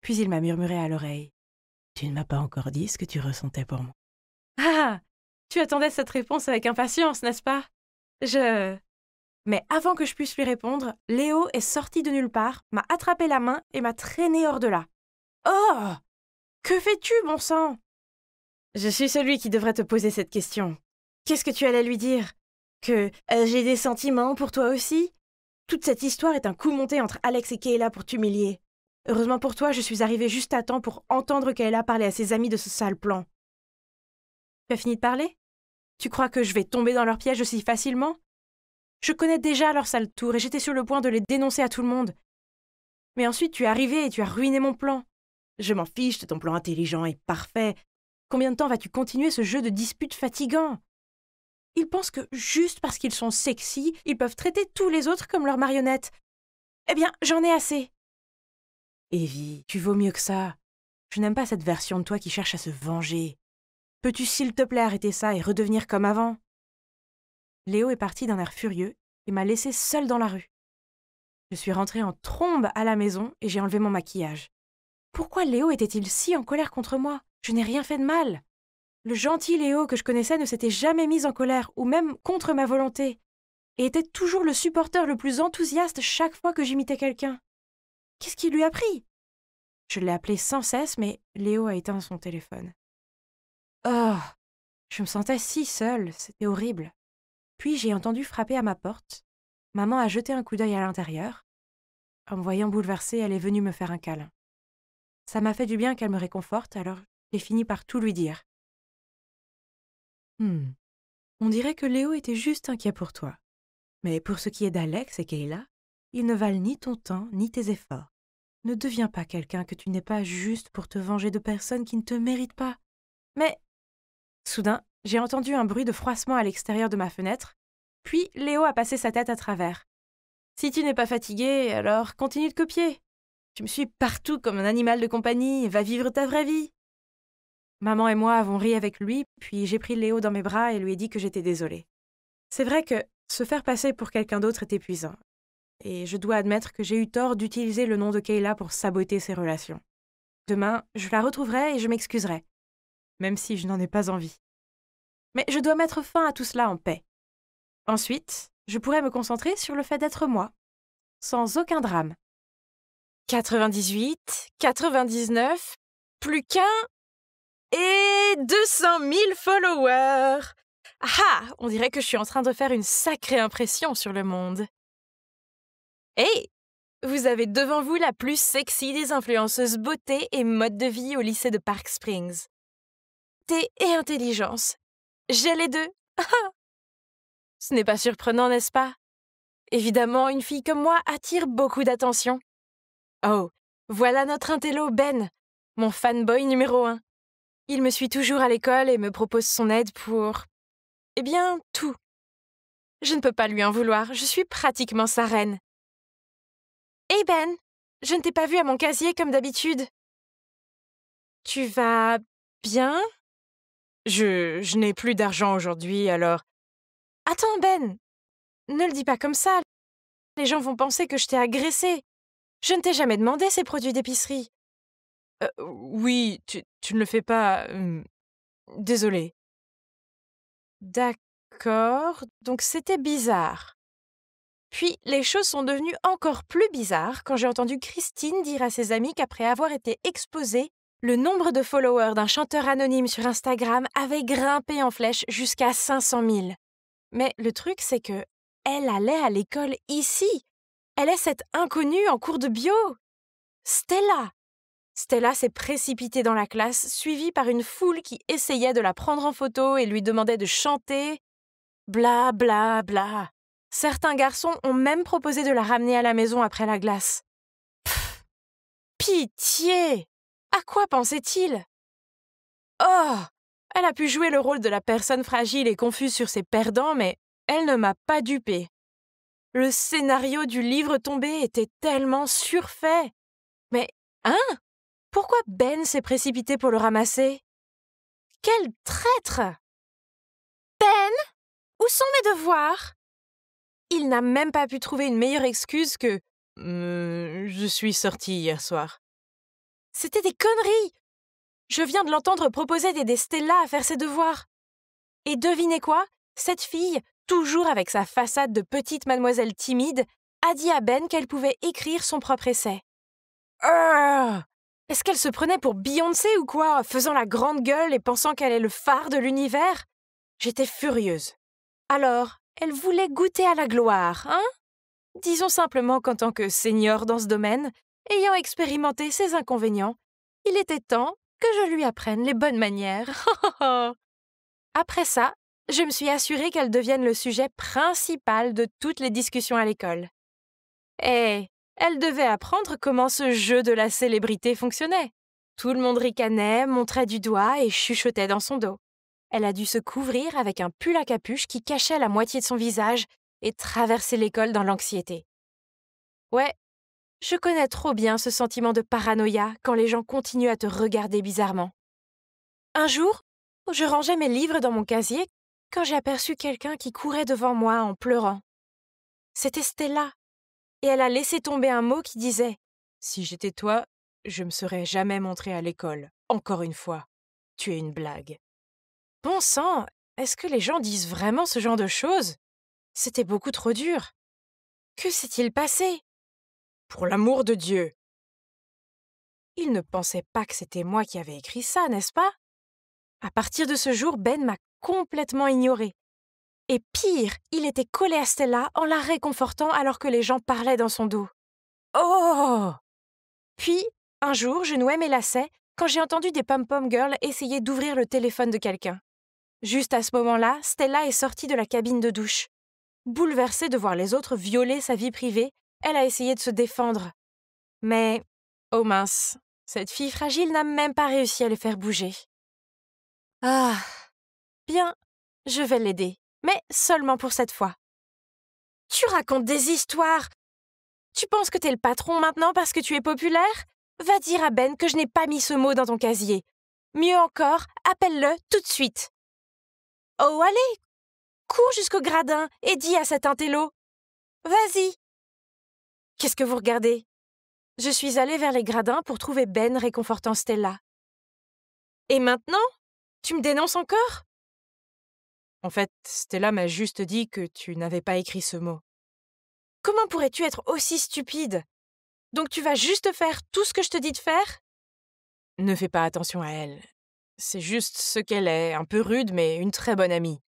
Puis il m'a murmuré à l'oreille. « Tu ne m'as pas encore dit ce que tu ressentais pour moi. » Ah! Tu attendais cette réponse avec impatience, n'est-ce pas? Mais avant que je puisse lui répondre, Léo est sorti de nulle part, m'a attrapé la main et m'a traîné hors de là. Oh! Que fais-tu, bon sang? Je suis celui qui devrait te poser cette question. Qu'est-ce que tu allais lui dire? Que j'ai des sentiments pour toi aussi? Toute cette histoire est un coup monté entre Alex et Kayla pour t'humilier. Heureusement pour toi, je suis arrivée juste à temps pour entendre Kayla parler à ses amis de ce sale plan. Tu as fini de parler? Tu crois que je vais tomber dans leur piège aussi facilement? Je connais déjà leur sale tour et j'étais sur le point de les dénoncer à tout le monde. Mais ensuite, tu es arrivé et tu as ruiné mon plan. Je m'en fiche de ton plan intelligent et parfait. Combien de temps vas-tu continuer ce jeu de disputes fatigant? Ils pensent que juste parce qu'ils sont sexy, ils peuvent traiter tous les autres comme leurs marionnettes. Eh bien, j'en ai assez. Evie, tu vaux mieux que ça. Je n'aime pas cette version de toi qui cherche à se venger. Peux-tu s'il te plaît arrêter ça et redevenir comme avant? Léo est parti d'un air furieux et m'a laissée seule dans la rue. Je suis rentrée en trombe à la maison et j'ai enlevé mon maquillage. Pourquoi Léo était-il si en colère contre moi? Je n'ai rien fait de mal. Le gentil Léo que je connaissais ne s'était jamais mis en colère ou même contre ma volonté et était toujours le supporter le plus enthousiaste chaque fois que j'imitais quelqu'un. Qu'est-ce qui lui a pris? Je l'ai appelé sans cesse, mais Léo a éteint son téléphone. Oh! Je me sentais si seule, c'était horrible. Puis j'ai entendu frapper à ma porte. Maman a jeté un coup d'œil à l'intérieur. En me voyant bouleversée, elle est venue me faire un câlin. Ça m'a fait du bien qu'elle me réconforte, alors j'ai fini par tout lui dire. On dirait que Léo était juste inquiet pour toi. Mais pour ce qui est d'Alex et Kayla, ils ne valent ni ton temps ni tes efforts. Ne deviens pas quelqu'un que tu n'es pas juste pour te venger de personnes qui ne te méritent pas. Mais... Soudain, j'ai entendu un bruit de froissement à l'extérieur de ma fenêtre, puis Léo a passé sa tête à travers. Si tu n'es pas fatigué, alors continue de copier. Tu me suis partout comme un animal de compagnie, va vivre ta vraie vie. Maman et moi avons ri avec lui, puis j'ai pris Léo dans mes bras et lui ai dit que j'étais désolée. C'est vrai que se faire passer pour quelqu'un d'autre est épuisant. Et je dois admettre que j'ai eu tort d'utiliser le nom de Kayla pour saboter ses relations. Demain, je la retrouverai et je m'excuserai, même si je n'en ai pas envie. Mais je dois mettre fin à tout cela en paix. Ensuite, je pourrai me concentrer sur le fait d'être moi, sans aucun drame. 98, 99, plus qu'un et 200 000 followers. Ah, on dirait que je suis en train de faire une sacrée impression sur le monde. Hey, vous avez devant vous la plus sexy des influenceuses beauté et mode de vie au lycée de Park Springs. beauté et intelligence. J'ai les deux. Ce n'est pas surprenant, n'est-ce pas? Évidemment, une fille comme moi attire beaucoup d'attention. Oh, voilà notre intello Ben, mon fanboy numéro 1. Il me suit toujours à l'école et me propose son aide pour... Eh bien, tout. Je ne peux pas lui en vouloir, je suis pratiquement sa reine. Hey Ben, je ne t'ai pas vu à mon casier comme d'habitude. Tu vas bien? Je n'ai plus d'argent aujourd'hui, alors... Attends, Ben, ne le dis pas comme ça. Les gens vont penser que je t'ai agressé. Je ne t'ai jamais demandé ces produits d'épicerie. Oui, tu ne le fais pas. Désolé. D'accord, donc c'était bizarre. Puis les choses sont devenues encore plus bizarres quand j'ai entendu Christine dire à ses amis qu'après avoir été exposée, le nombre de followers d'un chanteur anonyme sur Instagram avait grimpé en flèche jusqu'à 500 000. Mais le truc, c'est que elle allait à l'école ici. Elle est cette inconnue en cours de bio. Stella. Stella s'est précipitée dans la classe, suivie par une foule qui essayait de la prendre en photo et lui demandait de chanter. Bla bla bla. Certains garçons ont même proposé de la ramener à la maison après la glace. Pfff. Pitié! À quoi pensait-il? Oh! Elle a pu jouer le rôle de la personne fragile et confuse sur ses perdants, mais elle ne m'a pas dupée. Le scénario du livre tombé était tellement surfait. Mais, hein? Pourquoi Ben s'est précipité pour le ramasser? Quel traître! Ben? Où sont mes devoirs? Il n'a même pas pu trouver une meilleure excuse que « Je suis sortie hier soir ». C'était des conneries! Je viens de l'entendre proposer d'aider Stella à faire ses devoirs. Et devinez quoi? Cette fille, toujours avec sa façade de petite mademoiselle timide, a dit à Ben qu'elle pouvait écrire son propre essai. Est-ce qu'elle se prenait pour Beyoncé ou quoi, faisant la grande gueule et pensant qu'elle est le phare de l'univers? J'étais furieuse. Alors, elle voulait goûter à la gloire, hein? Disons simplement qu'en tant que senior dans ce domaine, ayant expérimenté ses inconvénients, il était temps que je lui apprenne les bonnes manières. Après ça, je me suis assurée qu'elle devienne le sujet principal de toutes les discussions à l'école. Et elle devait apprendre comment ce jeu de la célébrité fonctionnait. Tout le monde ricanait, montrait du doigt et chuchotait dans son dos. Elle a dû se couvrir avec un pull à capuche qui cachait la moitié de son visage et traverser l'école dans l'anxiété. Ouais, je connais trop bien ce sentiment de paranoïa quand les gens continuent à te regarder bizarrement. Un jour, je rangeais mes livres dans mon casier quand j'ai aperçu quelqu'un qui courait devant moi en pleurant. C'était Stella, et elle a laissé tomber un mot qui disait « Si j'étais toi, je me serais jamais montrée à l'école. Encore une fois, tu es une blague. » Bon sang, est-ce que les gens disent vraiment ce genre de choses? C'était beaucoup trop dur. Que s'est-il passé? Pour l'amour de Dieu! Il ne pensait pas que c'était moi qui avais écrit ça, n'est-ce pas? À partir de ce jour, Ben m'a complètement ignorée. Et pire, il était collé à Stella en la réconfortant alors que les gens parlaient dans son dos. Oh! Puis, un jour, je nouais mes lacets quand j'ai entendu des pom-pom girls essayer d'ouvrir le téléphone de quelqu'un. Juste à ce moment-là, Stella est sortie de la cabine de douche. Bouleversée de voir les autres violer sa vie privée, elle a essayé de se défendre. Mais, oh mince, cette fille fragile n'a même pas réussi à les faire bouger. Ah, bien, je vais l'aider, mais seulement pour cette fois. Tu racontes des histoires. Tu penses que t'es le patron maintenant parce que tu es populaire? Va dire à Ben que je n'ai pas mis ce mot dans ton casier. Mieux encore, appelle-le tout de suite. Oh, allez, cours jusqu'au gradin et dis à cet intello. Vas-y. Qu'est-ce que vous regardez? Je suis allée vers les gradins pour trouver Ben réconfortant Stella. Et maintenant? Tu me dénonces encore? En fait, Stella m'a juste dit que tu n'avais pas écrit ce mot. Comment pourrais-tu être aussi stupide? Donc tu vas juste faire tout ce que je te dis de faire? Ne fais pas attention à elle. C'est juste ce qu'elle est, un peu rude, mais une très bonne amie.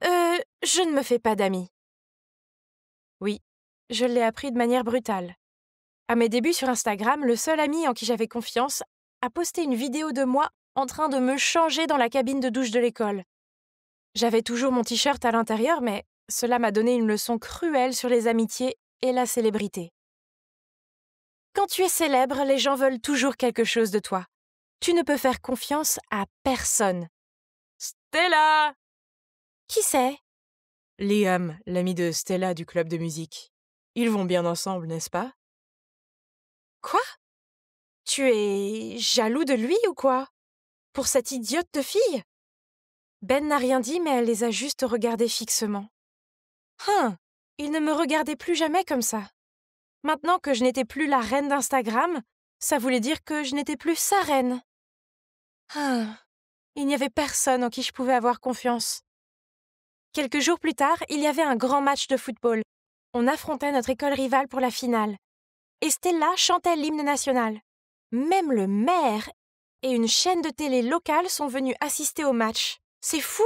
Je ne me fais pas d'amis. Oui, je l'ai appris de manière brutale. À mes débuts sur Instagram, le seul ami en qui j'avais confiance a posté une vidéo de moi en train de me changer dans la cabine de douche de l'école. J'avais toujours mon t-shirt à l'intérieur, mais cela m'a donné une leçon cruelle sur les amitiés et la célébrité. Quand tu es célèbre, les gens veulent toujours quelque chose de toi. Tu ne peux faire confiance à personne. Stella! Qui c'est? Liam, l'ami de Stella du club de musique. Ils vont bien ensemble, n'est-ce pas? Quoi? Tu es jaloux de lui ou quoi? Pour cette idiote de fille? Ben n'a rien dit, mais elle les a juste regardés fixement. Il ne me regardait plus jamais comme ça. Maintenant que je n'étais plus la reine d'Instagram, ça voulait dire que je n'étais plus sa reine. Il n'y avait personne en qui je pouvais avoir confiance. Quelques jours plus tard, il y avait un grand match de football. On affrontait notre école rivale pour la finale. Et Stella chantait l'hymne national. Même le maire et une chaîne de télé locale sont venus assister au match. C'est fou!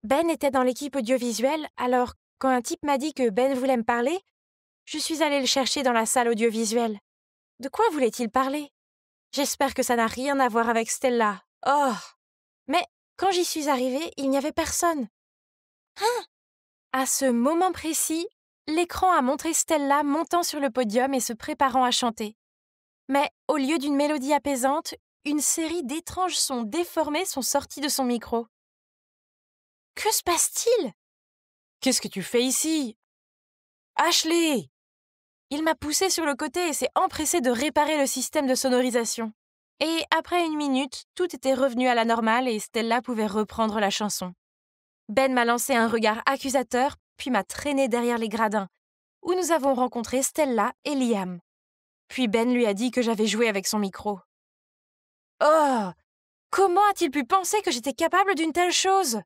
Ben était dans l'équipe audiovisuelle, alors quand un type m'a dit que Ben voulait me parler, je suis allée le chercher dans la salle audiovisuelle. De quoi voulait-il parler? J'espère que ça n'a rien à voir avec Stella. Oh! Mais quand j'y suis arrivée, il n'y avait personne. À ce moment précis, l'écran a montré Stella montant sur le podium et se préparant à chanter. Mais au lieu d'une mélodie apaisante, une série d'étranges sons déformés sont sortis de son micro. Que se passe-t-il? Qu'est-ce que tu fais ici? Ashley! Il m'a poussé sur le côté et s'est empressé de réparer le système de sonorisation. Et après une minute, tout était revenu à la normale et Stella pouvait reprendre la chanson. Ben m'a lancé un regard accusateur, puis m'a traîné derrière les gradins, où nous avons rencontré Stella et Liam. Puis Ben lui a dit que j'avais joué avec son micro. Oh! Comment a-t-il pu penser que j'étais capable d'une telle chose?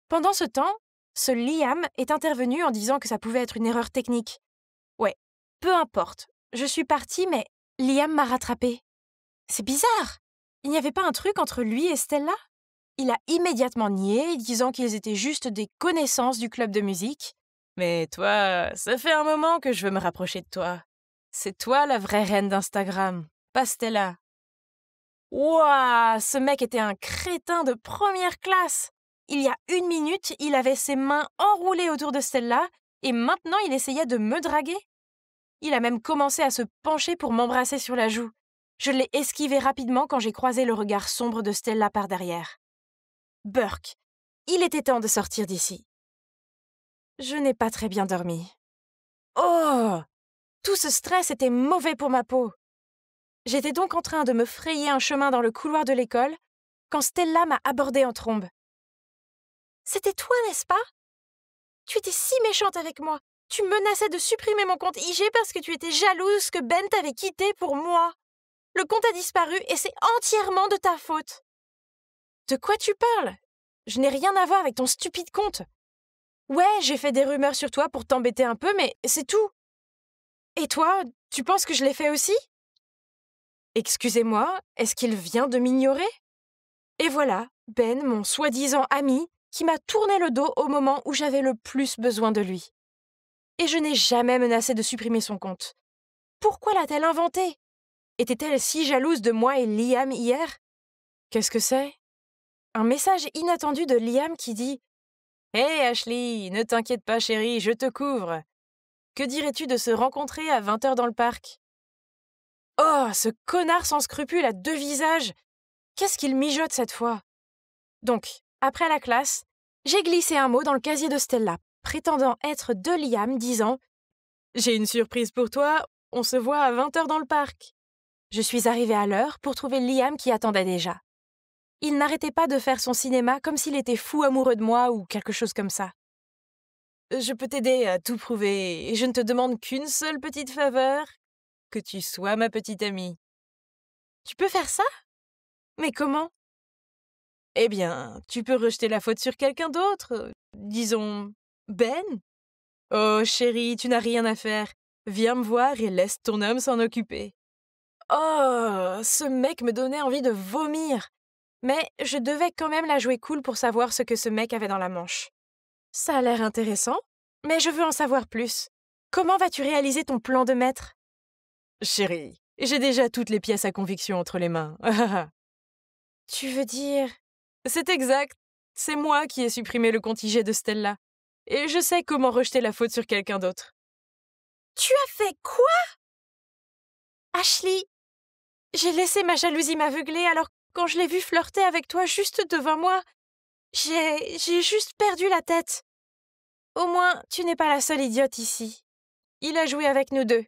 Pendant ce temps, ce Liam est intervenu en disant que ça pouvait être une erreur technique. Ouais, peu importe. Je suis partie, mais Liam m'a rattrapée. C'est bizarre. Il n'y avait pas un truc entre lui et Stella? Il a immédiatement nié, disant qu'ils étaient juste des connaissances du club de musique. Mais toi, ça fait un moment que je veux me rapprocher de toi. C'est toi la vraie reine d'Instagram, pas Stella. Ouah, ce mec était un crétin de première classe. Il y a une minute, il avait ses mains enroulées autour de Stella et maintenant il essayait de me draguer. Il a même commencé à se pencher pour m'embrasser sur la joue. Je l'ai esquivé rapidement quand j'ai croisé le regard sombre de Stella par derrière. Burke, il était temps de sortir d'ici. Je n'ai pas très bien dormi. Oh! Tout ce stress était mauvais pour ma peau. J'étais donc en train de me frayer un chemin dans le couloir de l'école quand Stella m'a abordée en trombe. C'était toi, n'est-ce pas? Tu étais si méchante avec moi. Tu menaçais de supprimer mon compte IG parce que tu étais jalouse que Ben t'avait quitté pour moi. Le compte a disparu et c'est entièrement de ta faute. De quoi tu parles? Je n'ai rien à voir avec ton stupide compte. Ouais, j'ai fait des rumeurs sur toi pour t'embêter un peu, mais c'est tout. Et toi, tu penses que je l'ai fait aussi? Excusez-moi, est-ce qu'il vient de m'ignorer? Et voilà, Ben, mon soi-disant ami, qui m'a tourné le dos au moment où j'avais le plus besoin de lui. Et je n'ai jamais menacé de supprimer son compte. Pourquoi l'a-t-elle inventé? Était-elle si jalouse de moi et Liam hier? Qu'est-ce que c'est? Un message inattendu de Liam qui dit « Hey Ashley, ne t'inquiète pas chérie, je te couvre. Que dirais-tu de se rencontrer à 20h dans le parc ?» Oh, ce connard sans scrupules à deux visages! Qu'est-ce qu'il mijote cette fois? Donc, après la classe, j'ai glissé un mot dans le casier de Stella, prétendant être de Liam, disant « J'ai une surprise pour toi, on se voit à 20h dans le parc. » Je suis arrivée à l'heure pour trouver Liam qui attendait déjà. Il n'arrêtait pas de faire son cinéma comme s'il était fou amoureux de moi ou quelque chose comme ça. « Je peux t'aider à tout prouver et je ne te demande qu'une seule petite faveur, que tu sois ma petite amie. » Tu peux faire ça? Mais comment? Eh bien, tu peux rejeter la faute sur quelqu'un d'autre, disons Ben. Oh chérie, tu n'as rien à faire. Viens me voir et laisse ton homme s'en occuper. Oh, ce mec me donnait envie de vomir. Mais je devais quand même la jouer cool pour savoir ce que ce mec avait dans la manche. Ça a l'air intéressant, mais je veux en savoir plus. Comment vas-tu réaliser ton plan de maître? Chérie, j'ai déjà toutes les pièces à conviction entre les mains. Tu veux dire... C'est exact. C'est moi qui ai supprimé le compte IG de Stella. Et je sais comment rejeter la faute sur quelqu'un d'autre. Tu as fait quoi? Ashley, j'ai laissé ma jalousie m'aveugler, alors quand je l'ai vu flirter avec toi juste devant moi, j'ai juste perdu la tête. Au moins, tu n'es pas la seule idiote ici. Il a joué avec nous deux.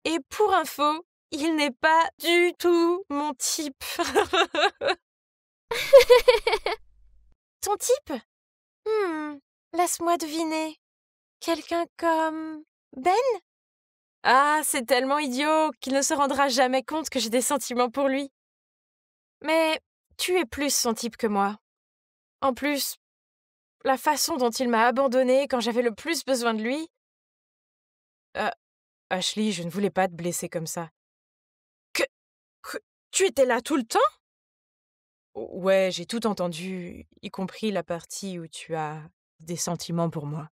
Et pour info, il n'est pas du tout mon type. Ton type? Laisse-moi deviner. Quelqu'un comme... Ben? Ah, c'est tellement idiot qu'il ne se rendra jamais compte que j'ai des sentiments pour lui. Mais tu es plus son type que moi. En plus, la façon dont il m'a abandonnée quand j'avais le plus besoin de lui... Ashley, je ne voulais pas te blesser comme ça. Que tu étais là tout le temps? Ouais, j'ai tout entendu, y compris la partie où tu as des sentiments pour moi.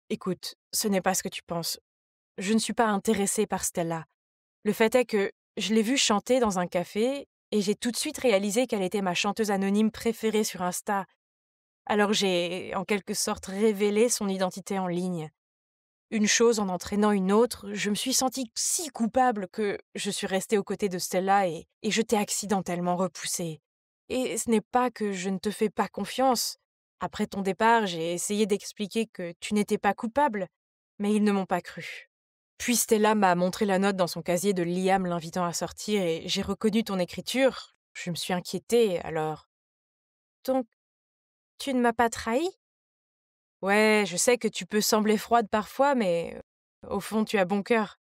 Écoute, ce n'est pas ce que tu penses. Je ne suis pas intéressée par Stella. Le fait est que je l'ai vue chanter dans un café et j'ai tout de suite réalisé qu'elle était ma chanteuse anonyme préférée sur Insta. Alors j'ai, en quelque sorte, révélé son identité en ligne. Une chose en entraînant une autre, je me suis sentie si coupable que je suis restée aux côtés de Stella et je t'ai accidentellement repoussée. Et ce n'est pas que je ne te fais pas confiance. Après ton départ, j'ai essayé d'expliquer que tu n'étais pas coupable, mais ils ne m'ont pas cru. Puis Stella m'a montré la note dans son casier de Liam l'invitant à sortir et j'ai reconnu ton écriture. Je me suis inquiétée, alors... Donc, tu ne m'as pas trahi? Ouais, je sais que tu peux sembler froide parfois, mais au fond, tu as bon cœur.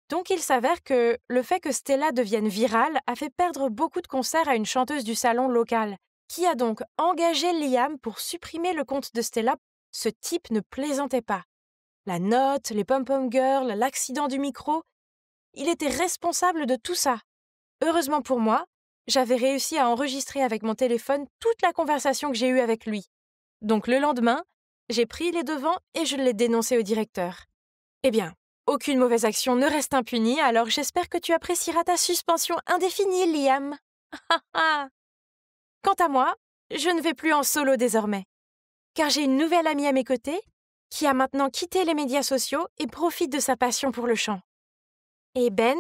Donc il s'avère que le fait que Stella devienne virale a fait perdre beaucoup de concerts à une chanteuse du salon local, qui a donc engagé Liam pour supprimer le compte de Stella. Ce type ne plaisantait pas. La note, les pom-pom girls, l'accident du micro, il était responsable de tout ça. Heureusement pour moi, j'avais réussi à enregistrer avec mon téléphone toute la conversation que j'ai eue avec lui. Donc le lendemain, j'ai pris les devants et je l'ai dénoncé au directeur. Eh bien, aucune mauvaise action ne reste impunie, alors j'espère que tu apprécieras ta suspension indéfinie, Liam. Quant à moi, je ne vais plus en solo désormais, car j'ai une nouvelle amie à mes côtés qui a maintenant quitté les médias sociaux et profite de sa passion pour le chant. Et Ben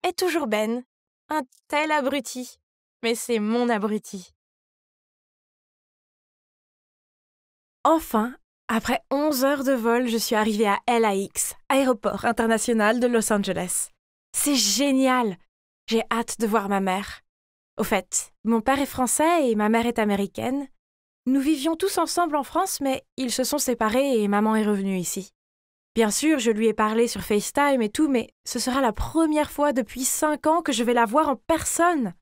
est toujours Ben, un tel abruti, mais c'est mon abruti. Enfin, après 11 heures de vol, je suis arrivée à LAX, aéroport international de Los Angeles. C'est génial! J'ai hâte de voir ma mère. Au fait, mon père est français et ma mère est américaine. Nous vivions tous ensemble en France, mais ils se sont séparés et maman est revenue ici. Bien sûr, je lui ai parlé sur FaceTime et tout, mais ce sera la première fois depuis 5 ans que je vais la voir en personne.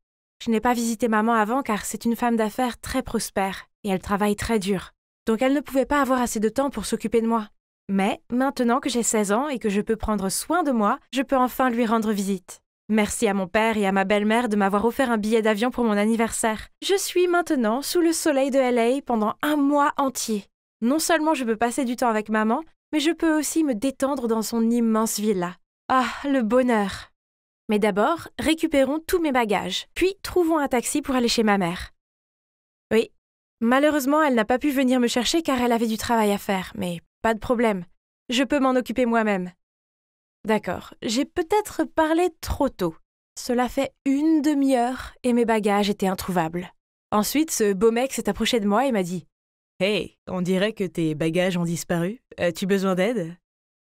Je n'ai pas visité maman avant car c'est une femme d'affaires très prospère et elle travaille très dur. Donc elle ne pouvait pas avoir assez de temps pour s'occuper de moi. Mais maintenant que j'ai 16 ans et que je peux prendre soin de moi, je peux enfin lui rendre visite. Merci à mon père et à ma belle-mère de m'avoir offert un billet d'avion pour mon anniversaire. Je suis maintenant sous le soleil de LA pendant 1 mois entier. Non seulement je peux passer du temps avec maman, mais je peux aussi me détendre dans son immense villa. Ah, le bonheur! Mais d'abord, récupérons tous mes bagages, puis trouvons un taxi pour aller chez ma mère. Oui. Malheureusement, elle n'a pas pu venir me chercher car elle avait du travail à faire, mais pas de problème. Je peux m'en occuper moi-même. D'accord, j'ai peut-être parlé trop tôt. Cela fait 1 demi-heure et mes bagages étaient introuvables. Ensuite, ce beau mec s'est approché de moi et m'a dit « Hey, on dirait que tes bagages ont disparu. As-tu besoin d'aide ?»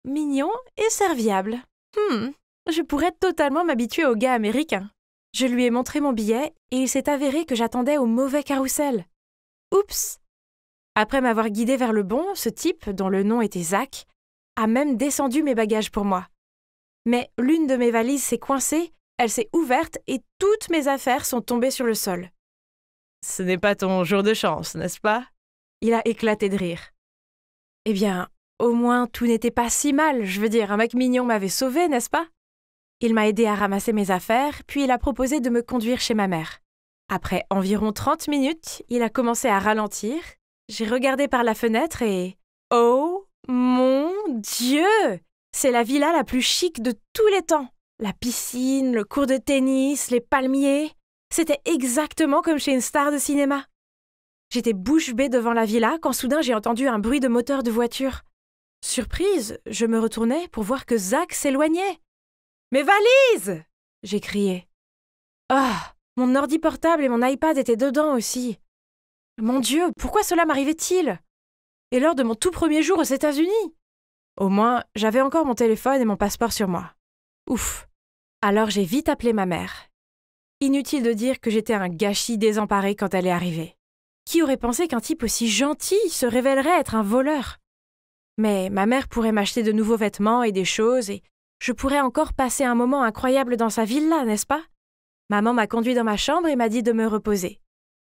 Mignon et serviable. Je pourrais totalement m'habituer aux gars américains. Je lui ai montré mon billet et il s'est avéré que j'attendais au mauvais carrousel. Oups! Après m'avoir guidé vers le bon, ce type, dont le nom était Zach, a même descendu mes bagages pour moi. Mais l'une de mes valises s'est coincée, elle s'est ouverte et toutes mes affaires sont tombées sur le sol. « Ce n'est pas ton jour de chance, n'est-ce pas ?» Il a éclaté de rire. Eh bien, au moins tout n'était pas si mal, je veux dire, un mec mignon m'avait sauvée, n'est-ce pas? Il m'a aidé à ramasser mes affaires, puis il a proposé de me conduire chez ma mère. Après environ 30 minutes, il a commencé à ralentir. J'ai regardé par la fenêtre et... Oh mon Dieu! C'est la villa la plus chic de tous les temps. La piscine, le court de tennis, les palmiers. C'était exactement comme chez une star de cinéma. J'étais bouche bée devant la villa quand soudain j'ai entendu un bruit de moteur de voiture. Surprise, je me retournai pour voir que Zach s'éloignait. « Mes valises !» j'ai crié. Ah, mon ordi portable et mon iPad étaient dedans aussi. Mon Dieu, pourquoi cela m'arrivait-il? Et lors de mon tout premier jour aux États-Unis? Au moins, j'avais encore mon téléphone et mon passeport sur moi. Ouf. Alors j'ai vite appelé ma mère. Inutile de dire que j'étais un gâchis désemparé quand elle est arrivée. Qui aurait pensé qu'un type aussi gentil se révélerait être un voleur? Mais ma mère pourrait m'acheter de nouveaux vêtements et des choses et je pourrais encore passer un moment incroyable dans sa villa, n'est-ce pas? Maman m'a conduit dans ma chambre et m'a dit de me reposer.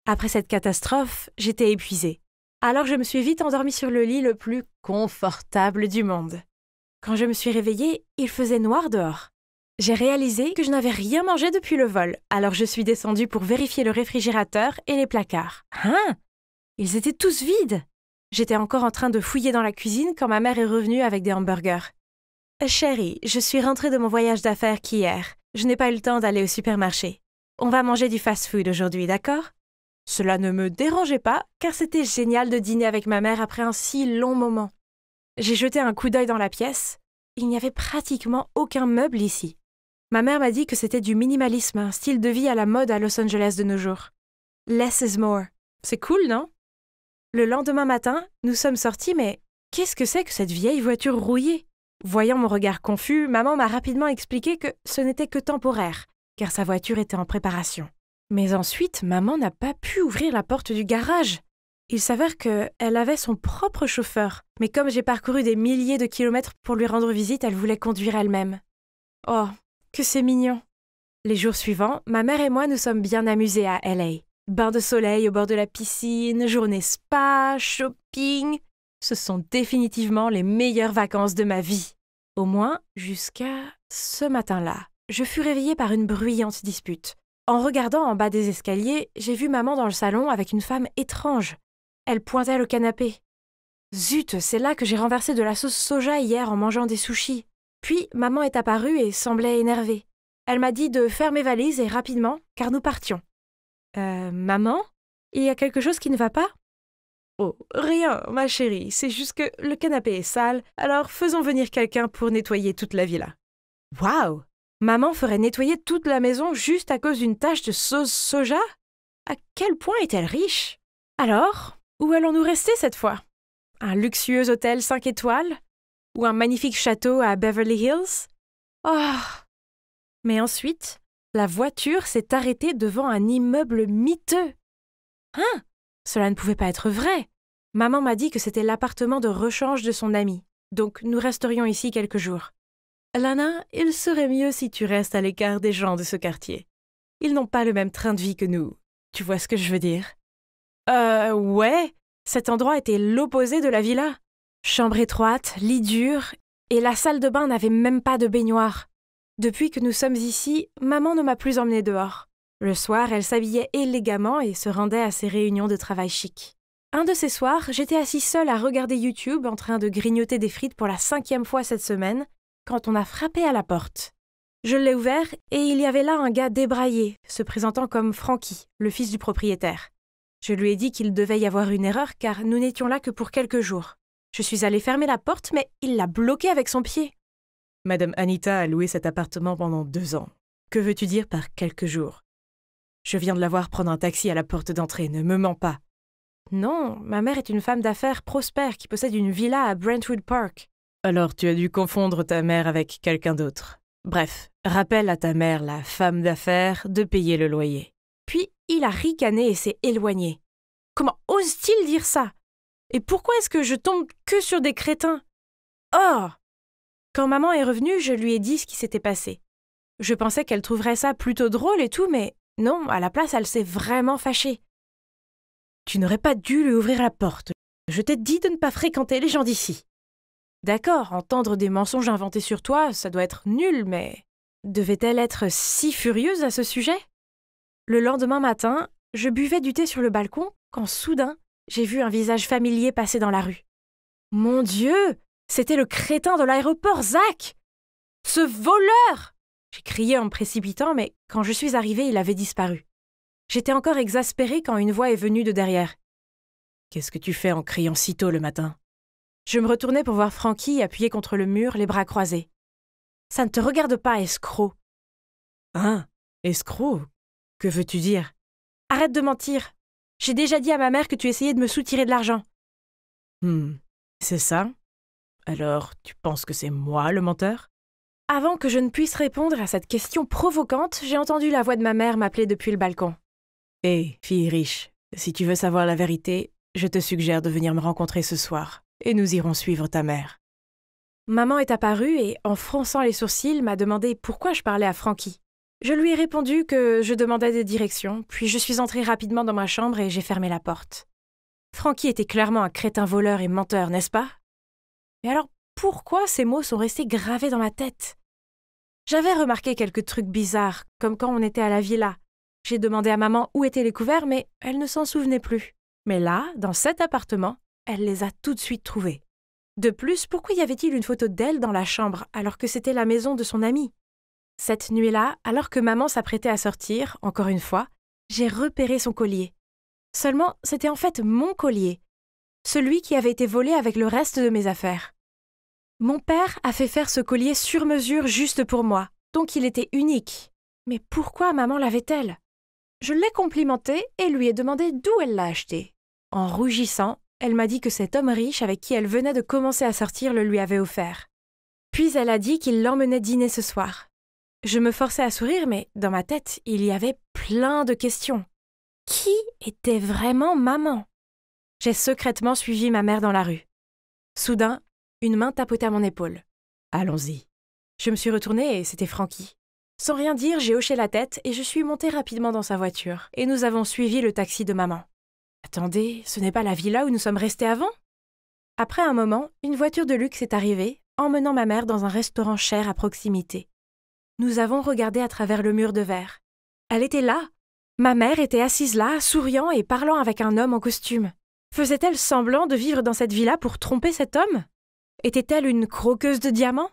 Après cette catastrophe, j'étais épuisée. Alors je me suis vite endormie sur le lit le plus confortable du monde. Quand je me suis réveillée, il faisait noir dehors. J'ai réalisé que je n'avais rien mangé depuis le vol, alors je suis descendue pour vérifier le réfrigérateur et les placards. Hein? Ils étaient tous vides! J'étais encore en train de fouiller dans la cuisine quand ma mère est revenue avec des hamburgers. « Chérie, je suis rentrée de mon voyage d'affaires qu'hier. Je n'ai pas eu le temps d'aller au supermarché. On va manger du fast-food aujourd'hui, d'accord? » Cela ne me dérangeait pas, car c'était génial de dîner avec ma mère après un si long moment. J'ai jeté un coup d'œil dans la pièce. Il n'y avait pratiquement aucun meuble ici. Ma mère m'a dit que c'était du minimalisme, un style de vie à la mode à Los Angeles de nos jours. Less is more. C'est cool, non? Le lendemain matin, nous sommes sortis, mais qu'est-ce que c'est que cette vieille voiture rouillée? Voyant mon regard confus, maman m'a rapidement expliqué que ce n'était que temporaire, car sa voiture était en préparation. Mais ensuite, maman n'a pas pu ouvrir la porte du garage. Il s'avère qu'elle avait son propre chauffeur, mais comme j'ai parcouru des milliers de kilomètres pour lui rendre visite, elle voulait conduire elle-même. Oh, que c'est mignon! Les jours suivants, ma mère et moi nous sommes bien amusés à LA. Bain de soleil au bord de la piscine, journée spa, shopping. Ce sont définitivement les meilleures vacances de ma vie. Au moins, jusqu'à ce matin-là. Je fus réveillée par une bruyante dispute. En regardant en bas des escaliers, j'ai vu maman dans le salon avec une femme étrange. Elle pointait le canapé. Zut, c'est là que j'ai renversé de la sauce soja hier en mangeant des sushis. Puis, maman est apparue et semblait énervée. Elle m'a dit de faire mes valises et rapidement, car nous partions. Maman? Il y a quelque chose qui ne va pas? Oh, rien, ma chérie, c'est juste que le canapé est sale, alors faisons venir quelqu'un pour nettoyer toute la villa. Waouh! Maman ferait nettoyer toute la maison juste à cause d'une tache de sauce soja? À quel point est-elle riche? Alors, où allons-nous rester cette fois? Un luxueux hôtel 5 étoiles? Ou un magnifique château à Beverly Hills? Oh! Mais ensuite, la voiture s'est arrêtée devant un immeuble miteux. Hein? Cela ne pouvait pas être vrai. Maman m'a dit que c'était l'appartement de rechange de son ami. Donc nous resterions ici quelques jours. Lana, il serait mieux si tu restes à l'écart des gens de ce quartier. Ils n'ont pas le même train de vie que nous. Tu vois ce que je veux dire? Ouais. Cet endroit était l'opposé de la villa. Chambre étroite, lit dur, et la salle de bain n'avait même pas de baignoire. Depuis que nous sommes ici, maman ne m'a plus emmenée dehors. Le soir, elle s'habillait élégamment et se rendait à ses réunions de travail chic. Un de ces soirs, j'étais assise seule à regarder YouTube en train de grignoter des frites pour la 5e fois cette semaine, quand on a frappé à la porte. Je l'ai ouvert et il y avait là un gars débraillé, se présentant comme Frankie, le fils du propriétaire. Je lui ai dit qu'il devait y avoir une erreur car nous n'étions là que pour quelques jours. Je suis allée fermer la porte, mais il l'a bloquée avec son pied. Madame Anita a loué cet appartement pendant 2 ans. Que veux-tu dire par quelques jours? Je viens de la voir prendre un taxi à la porte d'entrée, ne me mens pas. Non, ma mère est une femme d'affaires prospère qui possède une villa à Brentwood Park. Alors tu as dû confondre ta mère avec quelqu'un d'autre. Bref, rappelle à ta mère, la femme d'affaires, de payer le loyer. Puis il a ricané et s'est éloigné. Comment ose-t-il dire ça? Et pourquoi est-ce que je tombe que sur des crétins? Oh! Quand maman est revenue, je lui ai dit ce qui s'était passé. Je pensais qu'elle trouverait ça plutôt drôle et tout, mais non, à la place, elle s'est vraiment fâchée. Tu n'aurais pas dû lui ouvrir la porte. Je t'ai dit de ne pas fréquenter les gens d'ici. D'accord, entendre des mensonges inventés sur toi, ça doit être nul, mais devait-elle être si furieuse à ce sujet? Le lendemain matin, je buvais du thé sur le balcon quand soudain, j'ai vu un visage familier passer dans la rue. Mon Dieu! C'était le crétin de l'aéroport, Zach! Ce voleur! J'ai crié en me précipitant, mais quand je suis arrivée, il avait disparu. J'étais encore exaspérée quand une voix est venue de derrière. « Qu'est-ce que tu fais en criant si tôt le matin ?» Je me retournai pour voir Frankie appuyé contre le mur, les bras croisés. « Ça ne te regarde pas, escroc !»« Hein, escroc ? Que veux-tu dire ? » ?»« Arrête de mentir. J'ai déjà dit à ma mère que tu essayais de me soutirer de l'argent. » C'est ça ? Alors, tu penses que c'est moi le menteur ? Avant que je ne puisse répondre à cette question provocante, j'ai entendu la voix de ma mère m'appeler depuis le balcon. « Hé, fille riche, si tu veux savoir la vérité, je te suggère de venir me rencontrer ce soir, et nous irons suivre ta mère. » Maman est apparue et, en fronçant les sourcils, m'a demandé pourquoi je parlais à Frankie. Je lui ai répondu que je demandais des directions, puis je suis entrée rapidement dans ma chambre et j'ai fermé la porte. Frankie était clairement un crétin voleur et menteur, n'est-ce pas ? Mais alors, pourquoi ces mots sont restés gravés dans ma tête ? J'avais remarqué quelques trucs bizarres, comme quand on était à la villa. J'ai demandé à maman où étaient les couverts, mais elle ne s'en souvenait plus. Mais là, dans cet appartement, elle les a tout de suite trouvés. De plus, pourquoi y avait-il une photo d'elle dans la chambre, alors que c'était la maison de son amie ? Cette nuit-là, alors que maman s'apprêtait à sortir, encore une fois, j'ai repéré son collier. Seulement, c'était en fait mon collier, celui qui avait été volé avec le reste de mes affaires. Mon père a fait faire ce collier sur mesure juste pour moi, donc il était unique. Mais pourquoi maman l'avait-elle ? Je l'ai complimentée et lui ai demandé d'où elle l'a acheté. En rougissant, elle m'a dit que cet homme riche avec qui elle venait de commencer à sortir le lui avait offert. Puis elle a dit qu'il l'emmenait dîner ce soir. Je me forçais à sourire, mais dans ma tête, il y avait plein de questions. Qui était vraiment maman ? J'ai secrètement suivi ma mère dans la rue. Soudain, une main tapotait à mon épaule. « Allons-y. » Je me suis retournée et c'était Frankie. Sans rien dire, j'ai hoché la tête et je suis montée rapidement dans sa voiture. Et nous avons suivi le taxi de maman. Attendez, ce n'est pas la villa où nous sommes restés avant ? Après un moment, une voiture de luxe est arrivée, emmenant ma mère dans un restaurant cher à proximité. Nous avons regardé à travers le mur de verre. Elle était là. Ma mère était assise là, souriant et parlant avec un homme en costume. Faisait-elle semblant de vivre dans cette villa pour tromper cet homme ? Était-elle une croqueuse de diamants ?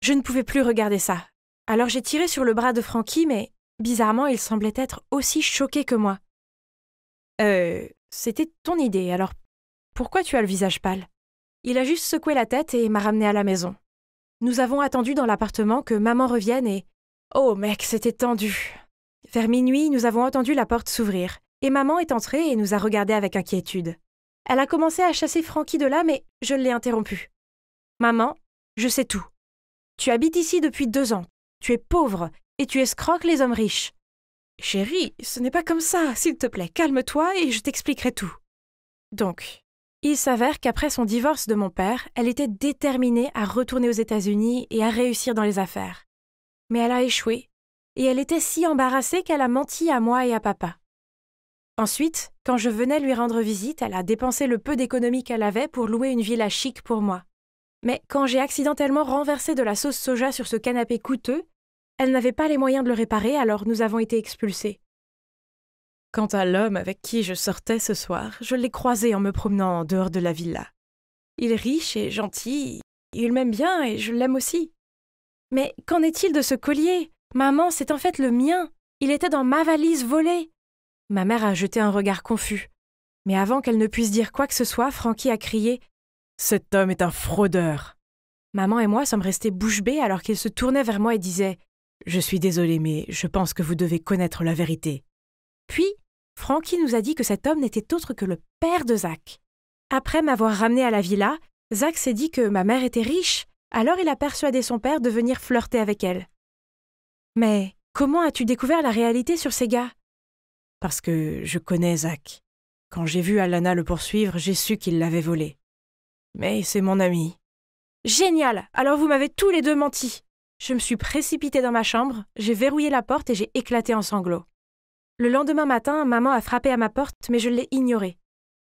Je ne pouvais plus regarder ça. Alors j'ai tiré sur le bras de Frankie, mais bizarrement, il semblait être aussi choqué que moi. C'était ton idée, alors pourquoi tu as le visage pâle ? Il a juste secoué la tête et m'a ramené à la maison. Nous avons attendu dans l'appartement que maman revienne et... Oh mec, c'était tendu. Vers minuit, nous avons entendu la porte s'ouvrir, et maman est entrée et nous a regardés avec inquiétude. Elle a commencé à chasser Frankie de là, mais je l'ai interrompue. « Maman, je sais tout. Tu habites ici depuis 2 ans, tu es pauvre, et tu escroques les hommes riches. Chérie, ce n'est pas comme ça, s'il te plaît, calme-toi et je t'expliquerai tout. » Donc, il s'avère qu'après son divorce de mon père, elle était déterminée à retourner aux États-Unis et à réussir dans les affaires. Mais elle a échoué, et elle était si embarrassée qu'elle a menti à moi et à papa. Ensuite, quand je venais lui rendre visite, elle a dépensé le peu d'économies qu'elle avait pour louer une villa chic pour moi. Mais quand j'ai accidentellement renversé de la sauce soja sur ce canapé coûteux, elle n'avait pas les moyens de le réparer, alors nous avons été expulsés. Quant à l'homme avec qui je sortais ce soir, je l'ai croisé en me promenant en dehors de la villa. Il est riche et gentil, il m'aime bien et je l'aime aussi. Mais qu'en est-il de ce collier ? Maman, c'est en fait le mien. Il était dans ma valise volée. Ma mère a jeté un regard confus. Mais avant qu'elle ne puisse dire quoi que ce soit, Frankie a crié « Cet homme est un fraudeur !» Maman et moi sommes restés bouche bée alors qu'il se tournait vers moi et disait « Je suis désolée, mais je pense que vous devez connaître la vérité. » Puis, Frankie nous a dit que cet homme n'était autre que le père de Zach. Après m'avoir ramené à la villa, Zach s'est dit que ma mère était riche, alors il a persuadé son père de venir flirter avec elle. Mais comment as-tu découvert la réalité sur ces gars ? Parce que je connais Zach. Quand j'ai vu Alana le poursuivre, j'ai su qu'il l'avait volé. Mais c'est mon ami. Génial ! Alors vous m'avez tous les deux menti. Je me suis précipitée dans ma chambre, j'ai verrouillé la porte et j'ai éclaté en sanglots. Le lendemain matin, maman a frappé à ma porte, mais je l'ai ignorée.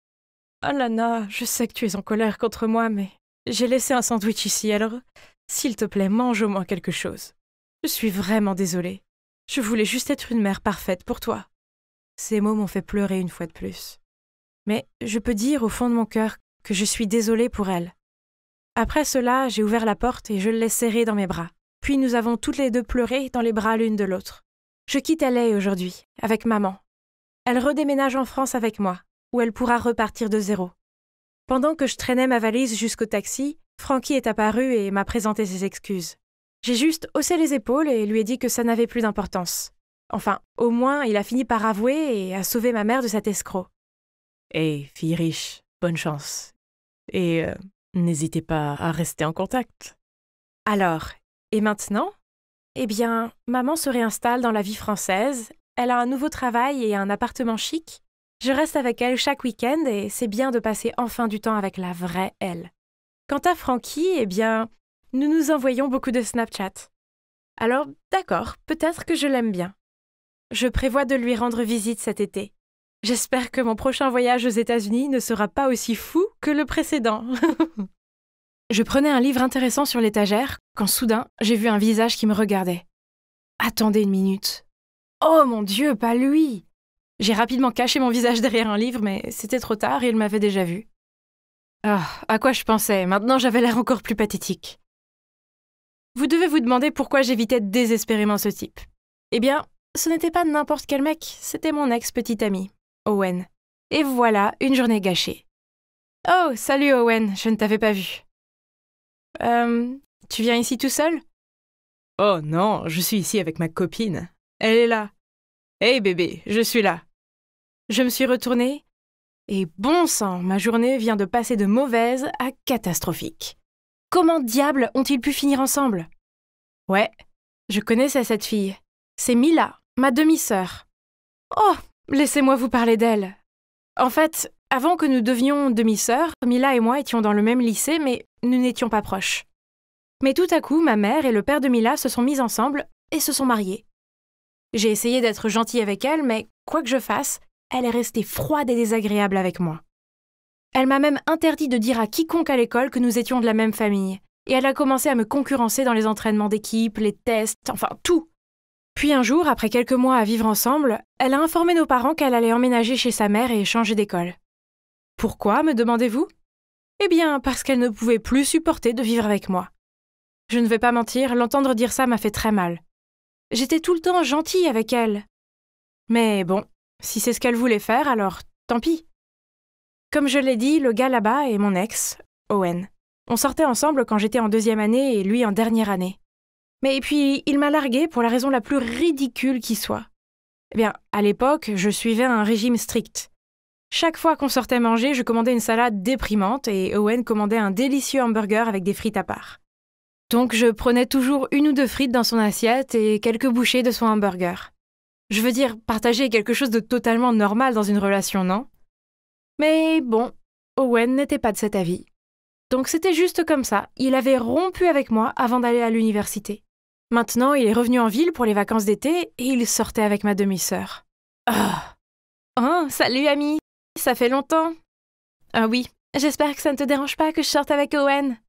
« Alana, je sais que tu es en colère contre moi, mais j'ai laissé un sandwich ici, alors s'il te plaît, mange au moins quelque chose. Je suis vraiment désolée. Je voulais juste être une mère parfaite pour toi. » Ces mots m'ont fait pleurer une fois de plus. Mais je peux dire au fond de mon cœur que je suis désolée pour elle. Après cela, j'ai ouvert la porte et je l'ai serrée dans mes bras. Puis nous avons toutes les deux pleuré dans les bras l'une de l'autre. Je quitte LA aujourd'hui, avec maman. elle redéménage en France avec moi, où elle pourra repartir de zéro. Pendant que je traînais ma valise jusqu'au taxi, Frankie est apparu et m'a présenté ses excuses. J'ai juste haussé les épaules et lui ai dit que ça n'avait plus d'importance. Enfin, au moins, il a fini par avouer et a sauvé ma mère de cet escroc. Hey, fille riche, bonne chance. Et n'hésitez pas à rester en contact. Alors, et maintenant? Eh bien, maman se réinstalle dans la vie française, elle a un nouveau travail et un appartement chic. Je reste avec elle chaque week-end et c'est bien de passer enfin du temps avec la vraie elle. Quant à Frankie, eh bien, nous nous envoyons beaucoup de Snapchat. Alors, d'accord, peut-être que je l'aime bien. Je prévois de lui rendre visite cet été. J'espère que mon prochain voyage aux États-Unis ne sera pas aussi fou que le précédent. Je prenais un livre intéressant sur l'étagère quand soudain, j'ai vu un visage qui me regardait. Attendez une minute. Oh mon Dieu, pas lui! J'ai rapidement caché mon visage derrière un livre, mais c'était trop tard et il m'avait déjà vu. Ah, à quoi je pensais? Maintenant, j'avais l'air encore plus pathétique. Vous devez vous demander pourquoi j'évitais désespérément ce type. Eh bien, ce n'était pas n'importe quel mec, c'était mon ex-petit ami, Owen. Et voilà, une journée gâchée. Oh, salut Owen, je ne t'avais pas vu. Tu viens ici tout seul? Oh non, je suis ici avec ma copine. Elle est là. Hey bébé, je suis là. Je me suis retournée, et bon sang, ma journée vient de passer de mauvaise à catastrophique. Comment diable ont-ils pu finir ensemble? Ouais, je connaissais cette fille. C'est Mila, ma demi-sœur. Oh, laissez-moi vous parler d'elle. En fait, avant que nous devenions demi-sœurs, Mila et moi étions dans le même lycée, mais nous n'étions pas proches. Mais tout à coup, ma mère et le père de Mila se sont mis ensemble et se sont mariés. J'ai essayé d'être gentille avec elle, mais quoi que je fasse, elle est restée froide et désagréable avec moi. Elle m'a même interdit de dire à quiconque à l'école que nous étions de la même famille, et elle a commencé à me concurrencer dans les entraînements d'équipe, les tests, enfin tout. Puis un jour, après quelques mois à vivre ensemble, elle a informé nos parents qu'elle allait emménager chez sa mère et changer d'école. Pourquoi, me demandez-vous? Eh bien, parce qu'elle ne pouvait plus supporter de vivre avec moi. Je ne vais pas mentir, l'entendre dire ça m'a fait très mal. J'étais tout le temps gentille avec elle. Mais bon, si c'est ce qu'elle voulait faire, alors tant pis. Comme je l'ai dit, le gars là-bas est mon ex, Owen. On sortait ensemble quand j'étais en 2e année et lui en dernière année. Mais puis, il m'a larguée pour la raison la plus ridicule qui soit. Eh bien, à l'époque, je suivais un régime strict. Chaque fois qu'on sortait manger, je commandais une salade déprimante et Owen commandait un délicieux hamburger avec des frites à part. Donc je prenais toujours 1 ou 2 frites dans son assiette et quelques bouchées de son hamburger. Je veux dire, partager quelque chose de totalement normal dans une relation, non? Mais bon, Owen n'était pas de cet avis. Donc c'était juste comme ça, il avait rompu avec moi avant d'aller à l'université. Maintenant, il est revenu en ville pour les vacances d'été et il sortait avec ma demi-sœur. Ah. Oh, salut ami, ça fait longtemps. Ah oui, j'espère que ça ne te dérange pas que je sorte avec Owen.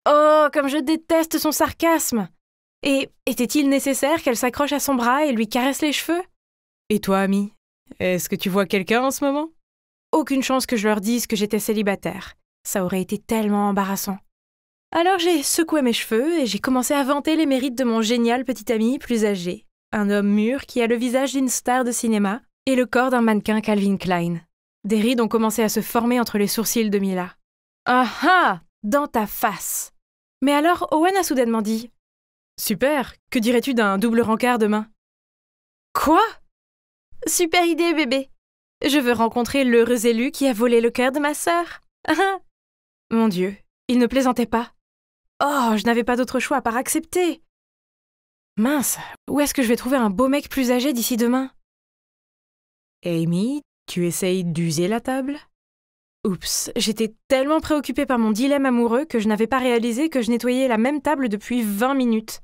Oh, comme je déteste son sarcasme! Et était-il nécessaire qu'elle s'accroche à son bras et lui caresse les cheveux? Et toi, ami? Est-ce que tu vois quelqu'un en ce moment? Aucune chance que je leur dise que j'étais célibataire. Ça aurait été tellement embarrassant. Alors j'ai secoué mes cheveux et j'ai commencé à vanter les mérites de mon génial petit ami plus âgé. Un homme mûr qui a le visage d'une star de cinéma et le corps d'un mannequin Calvin Klein. Des rides ont commencé à se former entre les sourcils de Mila. Ah ah! Dans ta face! Mais alors Owen a soudainement dit « Super, que dirais-tu d'un double rencard demain ?» Quoi? Super idée, bébé! Je veux rencontrer l'heureux élu qui a volé le cœur de ma sœur. Mon Dieu, il ne plaisantait pas. Oh, je n'avais pas d'autre choix à part accepter. Mince, où est-ce que je vais trouver un beau mec plus âgé d'ici demain? Amy, tu essayes d'user la table? Oups, j'étais tellement préoccupée par mon dilemme amoureux que je n'avais pas réalisé que je nettoyais la même table depuis 20 minutes.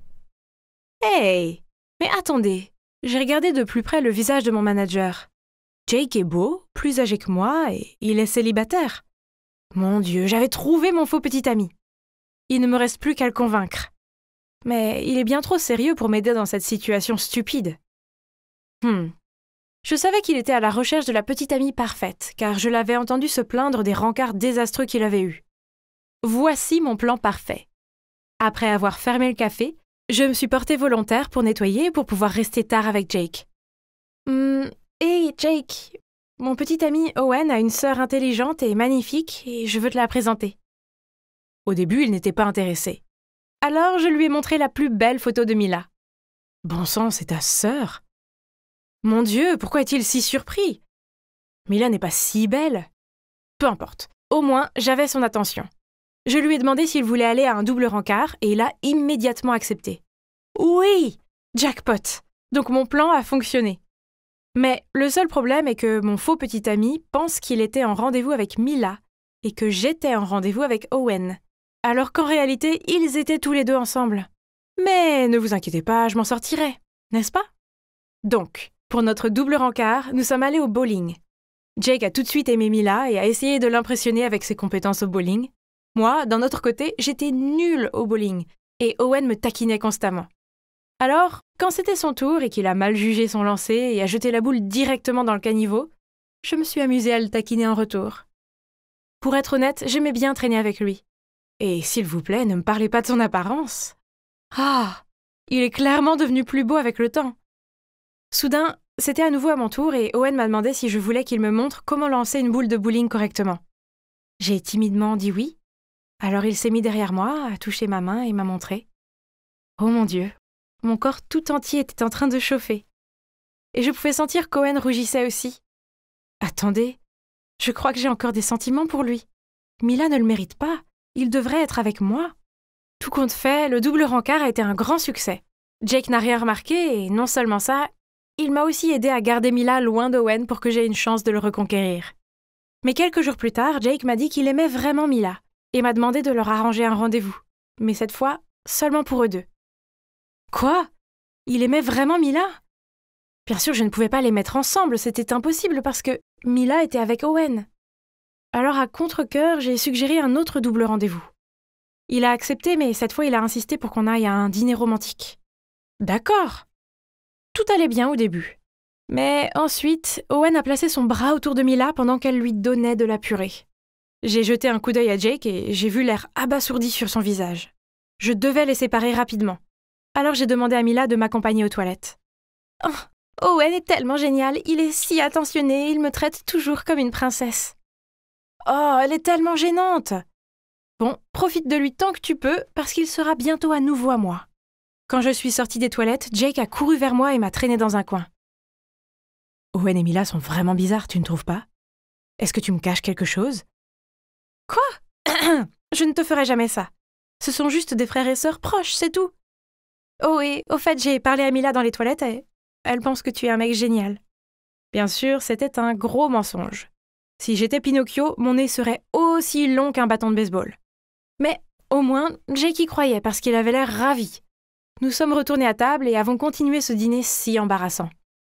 Hey! Mais attendez, j'ai regardé de plus près le visage de mon manager. Jake est beau, plus âgé que moi, et il est célibataire. Mon Dieu, j'avais trouvé mon faux petit ami. Il ne me reste plus qu'à le convaincre. Mais il est bien trop sérieux pour m'aider dans cette situation stupide. Je savais qu'il était à la recherche de la petite amie parfaite, car je l'avais entendu se plaindre des rencarts désastreux qu'il avait eus. Voici mon plan parfait. Après avoir fermé le café, je me suis portée volontaire pour nettoyer et pour pouvoir rester tard avec Jake. Hey Jake, mon petit ami Owen a une sœur intelligente et magnifique et je veux te la présenter. Au début, il n'était pas intéressé. Alors, je lui ai montré la plus belle photo de Mila. Bon sang, c'est ta sœur? Mon Dieu, pourquoi est-il si surpris? Mila n'est pas si belle. Peu importe, au moins, j'avais son attention. Je lui ai demandé s'il voulait aller à un double rencard et il a immédiatement accepté. Oui! Jackpot! Donc mon plan a fonctionné. Mais le seul problème est que mon faux petit ami pense qu'il était en rendez-vous avec Mila et que j'étais en rendez-vous avec Owen. Alors qu'en réalité, ils étaient tous les deux ensemble. Mais ne vous inquiétez pas, je m'en sortirai, n'est-ce pas? Donc, pour notre double rencard, nous sommes allés au bowling. Jake a tout de suite aimé Mila et a essayé de l'impressionner avec ses compétences au bowling. Moi, d'un autre côté, j'étais nulle au bowling et Owen me taquinait constamment. Alors, quand c'était son tour et qu'il a mal jugé son lancer et a jeté la boule directement dans le caniveau, je me suis amusée à le taquiner en retour. Pour être honnête, j'aimais bien traîner avec lui. Et s'il vous plaît, ne me parlez pas de son apparence. Ah, il est clairement devenu plus beau avec le temps. Soudain, c'était à nouveau à mon tour et Owen m'a demandé si je voulais qu'il me montre comment lancer une boule de bowling correctement. J'ai timidement dit oui. Alors il s'est mis derrière moi, a touché ma main et m'a montré. Oh mon Dieu, mon corps tout entier était en train de chauffer. Et je pouvais sentir qu'Owen rougissait aussi. Attendez, je crois que j'ai encore des sentiments pour lui. Mila ne le mérite pas, il devrait être avec moi. Tout compte fait, le double rencard a été un grand succès. Jake n'a rien remarqué et non seulement ça, il m'a aussi aidé à garder Mila loin d'Owen pour que j'aie une chance de le reconquérir. Mais quelques jours plus tard, Jake m'a dit qu'il aimait vraiment Mila et m'a demandé de leur arranger un rendez-vous. Mais cette fois, seulement pour eux deux. Quoi? Il aimait vraiment Mila? Bien sûr, je ne pouvais pas les mettre ensemble, c'était impossible parce que Mila était avec Owen. Alors à contre-cœur, j'ai suggéré un autre double rendez-vous. Il a accepté, mais cette fois il a insisté pour qu'on aille à un dîner romantique. D'accord. Tout allait bien au début. Mais ensuite, Owen a placé son bras autour de Mila pendant qu'elle lui donnait de la purée. J'ai jeté un coup d'œil à Jake et j'ai vu l'air abasourdi sur son visage. Je devais les séparer rapidement. Alors j'ai demandé à Mila de m'accompagner aux toilettes. Oh, Owen est tellement génial, il est si attentionné, il me traite toujours comme une princesse. Oh, elle est tellement gênante! Bon, profite de lui tant que tu peux, parce qu'il sera bientôt à nouveau à moi. Quand je suis sortie des toilettes, Jake a couru vers moi et m'a traînée dans un coin. Owen et Mila sont vraiment bizarres, tu ne trouves pas? Est-ce que tu me caches quelque chose? Quoi? Je ne te ferai jamais ça. Ce sont juste des frères et sœurs proches, c'est tout. Oh, et au fait, j'ai parlé à Mila dans les toilettes et elle pense que tu es un mec génial. Bien sûr, c'était un gros mensonge. Si j'étais Pinocchio, mon nez serait aussi long qu'un bâton de baseball. Mais au moins, Jake y croyait parce qu'il avait l'air ravi. Nous sommes retournés à table et avons continué ce dîner si embarrassant.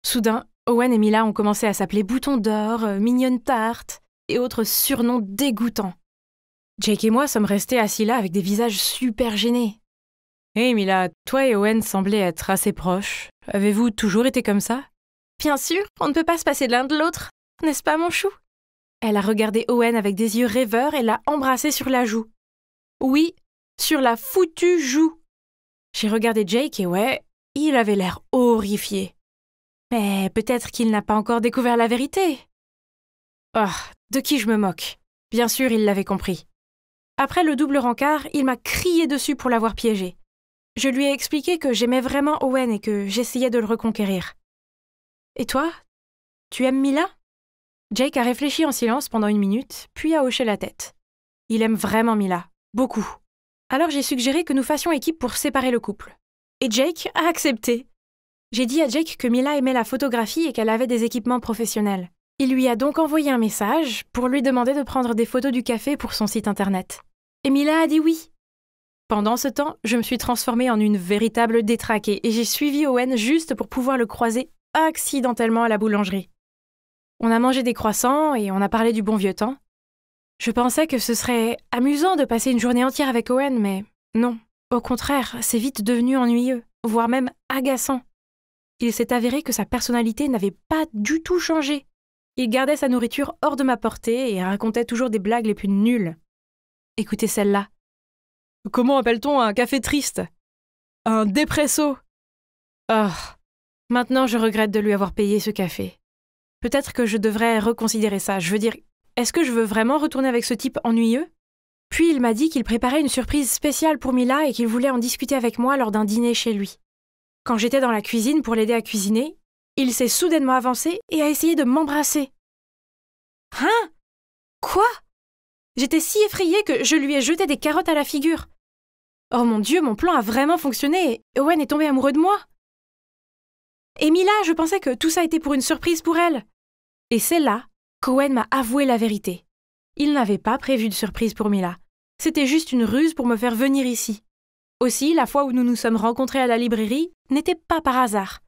Soudain, Owen et Mila ont commencé à s'appeler Bouton d'or, Mignonne tarte et autres surnoms dégoûtants. Jake et moi sommes restés assis là avec des visages super gênés. Hé Mila, toi et Owen semblaient être assez proches. Avez-vous toujours été comme ça? Bien sûr, on ne peut pas se passer de l'un de l'autre, n'est-ce pas mon chou? Elle a regardé Owen avec des yeux rêveurs et l'a embrassé sur la joue. Oui, sur la foutue joue. J'ai regardé Jake et ouais, il avait l'air horrifié. Mais peut-être qu'il n'a pas encore découvert la vérité. Oh, de qui je me moque? Bien sûr, il l'avait compris. Après le double rencard, il m'a crié dessus pour l'avoir piégé. Je lui ai expliqué que j'aimais vraiment Owen et que j'essayais de le reconquérir. Et toi? Tu aimes Mila? Jake a réfléchi en silence pendant 1 minute, puis a hoché la tête. Il aime vraiment Mila, beaucoup. Alors j'ai suggéré que nous fassions équipe pour séparer le couple. Et Jake a accepté. J'ai dit à Jake que Mila aimait la photographie et qu'elle avait des équipements professionnels. Il lui a donc envoyé un message pour lui demander de prendre des photos du café pour son site internet. Et Mila a dit oui. Pendant ce temps, je me suis transformée en une véritable détraquée et j'ai suivi Owen juste pour pouvoir le croiser accidentellement à la boulangerie. On a mangé des croissants et on a parlé du bon vieux temps. Je pensais que ce serait amusant de passer une journée entière avec Owen, mais non. Au contraire, c'est vite devenu ennuyeux, voire même agaçant. Il s'est avéré que sa personnalité n'avait pas du tout changé. Il gardait sa nourriture hors de ma portée et racontait toujours des blagues les plus nulles. Écoutez celle-là. Comment appelle-t-on un café triste? Un dépresso. Oh, maintenant je regrette de lui avoir payé ce café. Peut-être que je devrais reconsidérer ça. Je veux dire, est-ce que je veux vraiment retourner avec ce type ennuyeux? Puis il m'a dit qu'il préparait une surprise spéciale pour Mila et qu'il voulait en discuter avec moi lors d'un dîner chez lui. Quand j'étais dans la cuisine pour l'aider à cuisiner, il s'est soudainement avancé et a essayé de m'embrasser. Hein? Quoi? J'étais si effrayée que je lui ai jeté des carottes à la figure. Oh mon Dieu, mon plan a vraiment fonctionné et Owen est tombé amoureux de moi. Et Mila, je pensais que tout ça était pour une surprise pour elle. Et c'est là qu'Owen m'a avoué la vérité. Il n'avait pas prévu de surprise pour Mila. C'était juste une ruse pour me faire venir ici. Aussi, la fois où nous nous sommes rencontrés à la librairie n'était pas par hasard.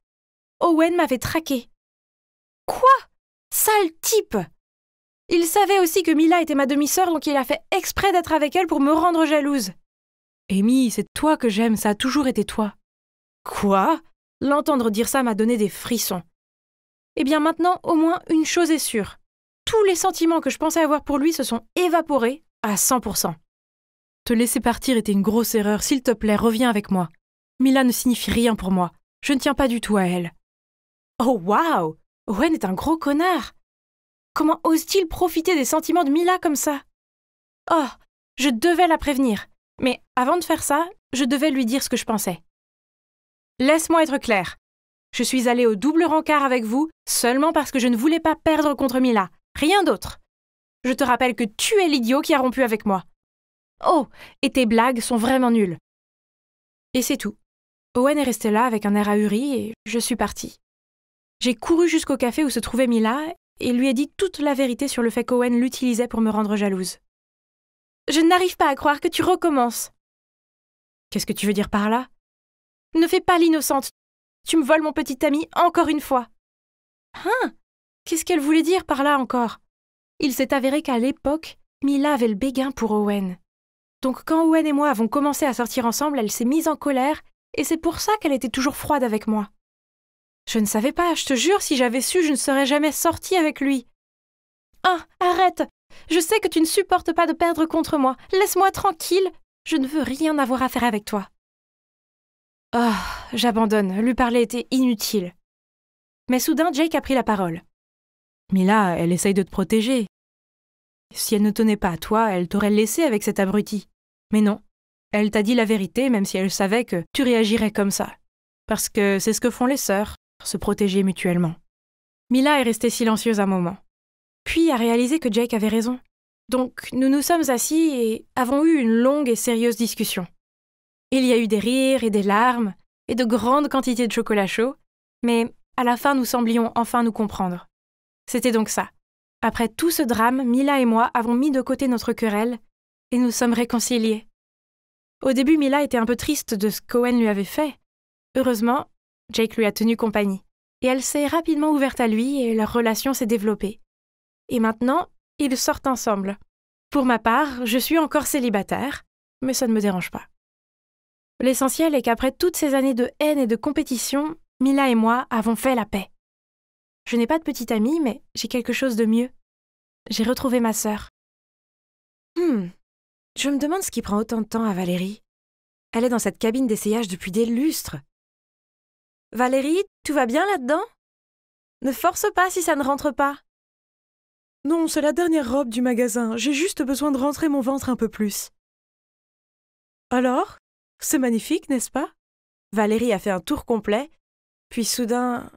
Owen m'avait traqué. Quoi? Sale type! Il savait aussi que Mila était ma demi-sœur, donc il a fait exprès d'être avec elle pour me rendre jalouse. Amy, c'est toi que j'aime, ça a toujours été toi. Quoi? L'entendre dire ça m'a donné des frissons. Eh bien maintenant, au moins une chose est sûre. Tous les sentiments que je pensais avoir pour lui se sont évaporés à 100%. Te laisser partir était une grosse erreur. S'il te plaît, reviens avec moi. Mila ne signifie rien pour moi. Je ne tiens pas du tout à elle. Oh waouh! Owen est un gros connard. Comment ose-t-il profiter des sentiments de Mila comme ça? Oh, je devais la prévenir. Mais avant de faire ça, je devais lui dire ce que je pensais. Laisse-moi être clair. Je suis allée au double rencard avec vous seulement parce que je ne voulais pas perdre contre Mila. Rien d'autre. Je te rappelle que tu es l'idiot qui a rompu avec moi. Oh, et tes blagues sont vraiment nulles. Et c'est tout. Owen est resté là avec un air ahuri et je suis partie. J'ai couru jusqu'au café où se trouvait Mila et lui ai dit toute la vérité sur le fait qu'Owen l'utilisait pour me rendre jalouse. Je n'arrive pas à croire que tu recommences. Qu'est-ce que tu veux dire par là? Ne fais pas l'innocente. Tu me voles mon petit ami encore une fois. Hein? Qu'est-ce qu'elle voulait dire par là encore? Il s'est avéré qu'à l'époque, Mila avait le béguin pour Owen. Donc quand Owen et moi avons commencé à sortir ensemble, elle s'est mise en colère et c'est pour ça qu'elle était toujours froide avec moi. Je ne savais pas, je te jure, si j'avais su, je ne serais jamais sortie avec lui. Ah, arrête! Je sais que tu ne supportes pas de perdre contre moi. Laisse-moi tranquille. Je ne veux rien avoir à faire avec toi. Ah, j'abandonne. Lui parler était inutile. Mais soudain, Jake a pris la parole. Mila, elle essaye de te protéger. Si elle ne tenait pas à toi, elle t'aurait laissé avec cet abruti. Mais non, elle t'a dit la vérité, même si elle savait que tu réagirais comme ça. Parce que c'est ce que font les sœurs, se protéger mutuellement. Mila est restée silencieuse un moment. Puis a réalisé que Jake avait raison. Donc nous nous sommes assis et avons eu une longue et sérieuse discussion. Il y a eu des rires et des larmes, et de grandes quantités de chocolat chaud, mais à la fin nous semblions enfin nous comprendre. C'était donc ça. Après tout ce drame, Mila et moi avons mis de côté notre querelle, et nous sommes réconciliés. Au début, Mila était un peu triste de ce qu'Owen lui avait fait. Heureusement, Jake lui a tenu compagnie, et elle s'est rapidement ouverte à lui et leur relation s'est développée. Et maintenant, ils sortent ensemble. Pour ma part, je suis encore célibataire, mais ça ne me dérange pas. L'essentiel est qu'après toutes ces années de haine et de compétition, Mila et moi avons fait la paix. Je n'ai pas de petite amie, mais j'ai quelque chose de mieux. J'ai retrouvé ma sœur. Je me demande ce qui prend autant de temps à Valérie. Elle est dans cette cabine d'essayage depuis des lustres. Valérie, tout va bien là-dedans? Ne force pas si ça ne rentre pas. Non, c'est la dernière robe du magasin. J'ai juste besoin de rentrer mon ventre un peu plus. Alors? C'est magnifique, n'est-ce pas? Valérie a fait un tour complet, puis soudain,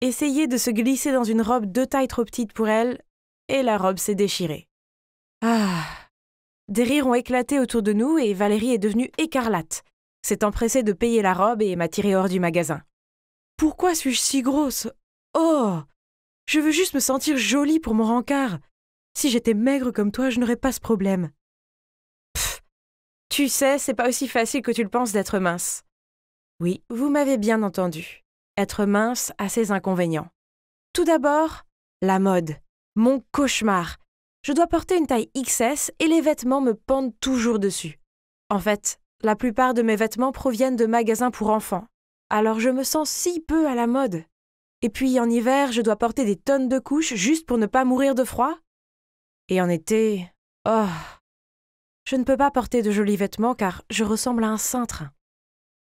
essayé de se glisser dans une robe 2 tailles trop petite pour elle, et la robe s'est déchirée. Ah! Des rires ont éclaté autour de nous et Valérie est devenue écarlate, s'est empressée de payer la robe et m'a tirée hors du magasin. Pourquoi suis-je si grosse? Oh! Je veux juste me sentir jolie pour mon rencard. Si j'étais maigre comme toi, je n'aurais pas ce problème. Pfff! Tu sais, c'est pas aussi facile que tu le penses d'être mince. Oui, vous m'avez bien entendu. Être mince a ses inconvénients. Tout d'abord, la mode. Mon cauchemar. Je dois porter une taille XS et les vêtements me pendent toujours dessus. En fait, la plupart de mes vêtements proviennent de magasins pour enfants. Alors je me sens si peu à la mode. Et puis en hiver, je dois porter des tonnes de couches juste pour ne pas mourir de froid. Et en été, je ne peux pas porter de jolis vêtements car je ressemble à un cintre.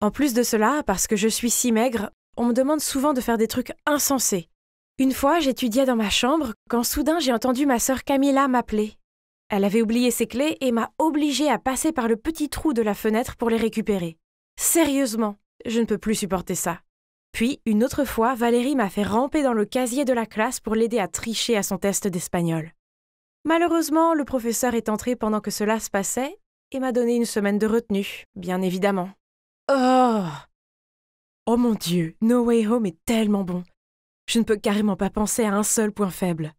En plus de cela, parce que je suis si maigre, on me demande souvent de faire des trucs insensés. Une fois, j'étudiais dans ma chambre quand soudain j'ai entendu ma sœur Camilla m'appeler. Elle avait oublié ses clés et m'a obligée à passer par le petit trou de la fenêtre pour les récupérer. Sérieusement, je ne peux plus supporter ça. Puis, une autre fois, Valérie m'a fait ramper dans le casier de la classe pour l'aider à tricher à son test d'espagnol. Malheureusement, le professeur est entré pendant que cela se passait et m'a donné une semaine de retenue, bien évidemment. Oh mon Dieu, No Way Home est tellement bon. Je ne peux carrément pas penser à un seul point faible.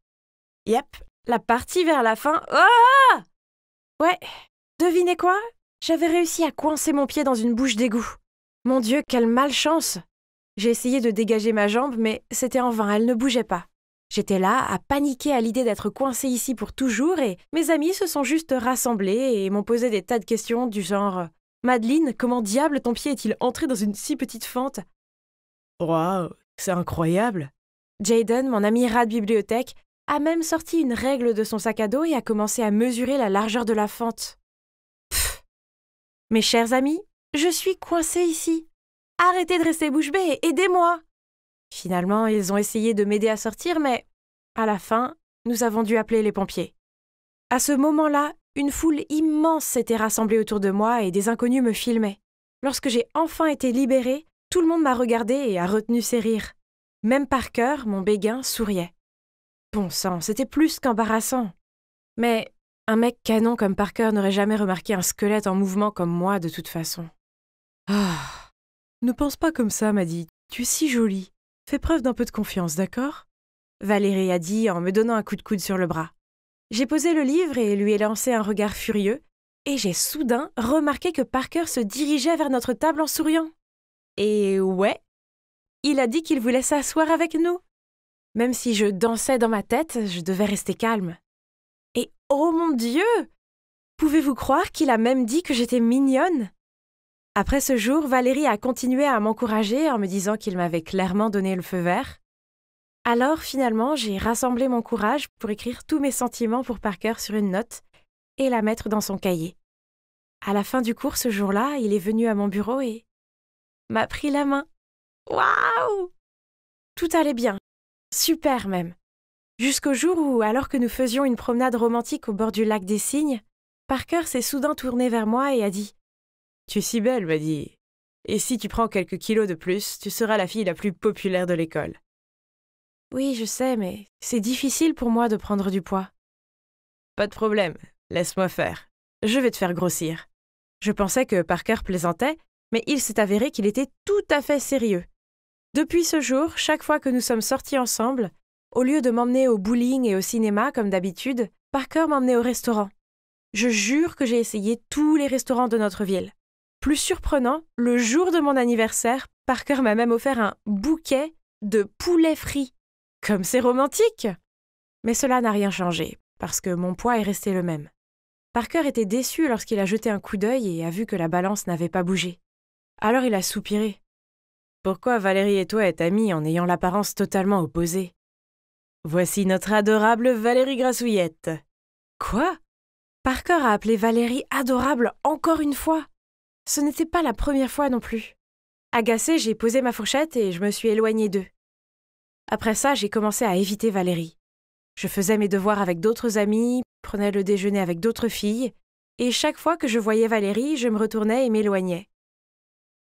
Yep, la partie vers la fin... Oh! Ouais, devinez quoi? J'avais réussi à coincer mon pied dans une bouche d'égout. Mon Dieu, quelle malchance! J'ai essayé de dégager ma jambe, mais c'était en vain, elle ne bougeait pas. J'étais là, à paniquer à l'idée d'être coincée ici pour toujours, et mes amis se sont juste rassemblés et m'ont posé des tas de questions du genre « Madeleine, comment diable ton pied est-il entré dans une si petite fente ?» Waouh, c'est incroyable. Jaden, mon ami rat de bibliothèque, a même sorti une règle de son sac à dos et a commencé à mesurer la largeur de la fente. Pfff. Mes chers amis, je suis coincée ici. Arrêtez de rester bouche bée et aidez-moi. Finalement, ils ont essayé de m'aider à sortir, mais à la fin, nous avons dû appeler les pompiers. À ce moment-là, une foule immense s'était rassemblée autour de moi et des inconnus me filmaient. Lorsque j'ai enfin été libérée, tout le monde m'a regardée et a retenu ses rires. Même Parker, mon béguin, souriait. Bon sang, c'était plus qu'embarrassant. Mais un mec canon comme Parker n'aurait jamais remarqué un squelette en mouvement comme moi de toute façon. Ah, ne pense pas comme ça, Maddy. Tu es si jolie. Fais preuve d'un peu de confiance, d'accord? Valérie a dit en me donnant un coup de coude sur le bras. J'ai posé le livre et lui ai lancé un regard furieux, et j'ai soudain remarqué que Parker se dirigeait vers notre table en souriant. Et ouais, il a dit qu'il voulait s'asseoir avec nous. Même si je dansais dans ma tête, je devais rester calme. Et oh mon Dieu! Pouvez-vous croire qu'il a même dit que j'étais mignonne? Après ce jour, Valérie a continué à m'encourager en me disant qu'il m'avait clairement donné le feu vert. Alors finalement, j'ai rassemblé mon courage pour écrire tous mes sentiments pour Parker sur une note et la mettre dans son cahier. À la fin du cours ce jour-là, il est venu à mon bureau et m'a pris la main. Waouh! Tout allait bien. Super même. Jusqu'au jour où, alors que nous faisions une promenade romantique au bord du lac des Cygnes, Parker s'est soudain tourné vers moi et a dit « Tu es si belle, Maddy. Et si tu prends quelques kilos de plus, tu seras la fille la plus populaire de l'école. » Oui, je sais, mais c'est difficile pour moi de prendre du poids. Pas de problème, laisse-moi faire. Je vais te faire grossir. Je pensais que Parker plaisantait, mais il s'est avéré qu'il était tout à fait sérieux. Depuis ce jour, chaque fois que nous sommes sortis ensemble, au lieu de m'emmener au bowling et au cinéma comme d'habitude, Parker m'emmenait au restaurant. Je jure que j'ai essayé tous les restaurants de notre ville. Plus surprenant, le jour de mon anniversaire, Parker m'a même offert un bouquet de poulet frit. Comme c'est romantique! Mais cela n'a rien changé, parce que mon poids est resté le même. Parker était déçu lorsqu'il a jeté un coup d'œil et a vu que la balance n'avait pas bougé. Alors il a soupiré. Pourquoi Valérie et toi êtes amies en ayant l'apparence totalement opposée? Voici notre adorable Valérie Grassouillette. Quoi? Parker a appelé Valérie adorable encore une fois. Ce n'était pas la première fois non plus. Agacée, j'ai posé ma fourchette et je me suis éloignée d'eux. Après ça, j'ai commencé à éviter Valérie. Je faisais mes devoirs avec d'autres amis, prenais le déjeuner avec d'autres filles, et chaque fois que je voyais Valérie, je me retournais et m'éloignais.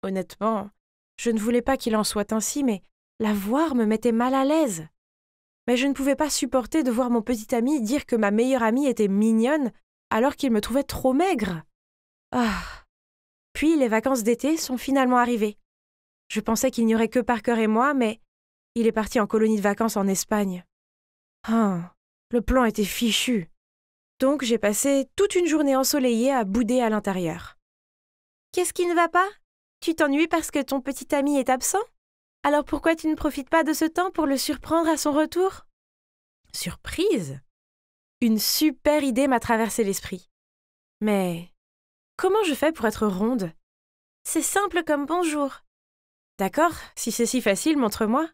Honnêtement, je ne voulais pas qu'il en soit ainsi, mais la voir me mettait mal à l'aise. Mais je ne pouvais pas supporter de voir mon petit ami dire que ma meilleure amie était mignonne alors qu'il me trouvait trop maigre. Ah. Puis les vacances d'été sont finalement arrivées. Je pensais qu'il n'y aurait que Parker et moi, mais il est parti en colonie de vacances en Espagne. Ah, le plan était fichu. Donc j'ai passé toute une journée ensoleillée à bouder à l'intérieur. Qu'est-ce qui ne va pas? Tu t'ennuies parce que ton petit ami est absent? Alors pourquoi tu ne profites pas de ce temps pour le surprendre à son retour? Surprise? Une super idée m'a traversé l'esprit. Mais comment je fais pour être ronde? C'est simple comme bonjour. D'accord, si c'est si facile, montre-moi.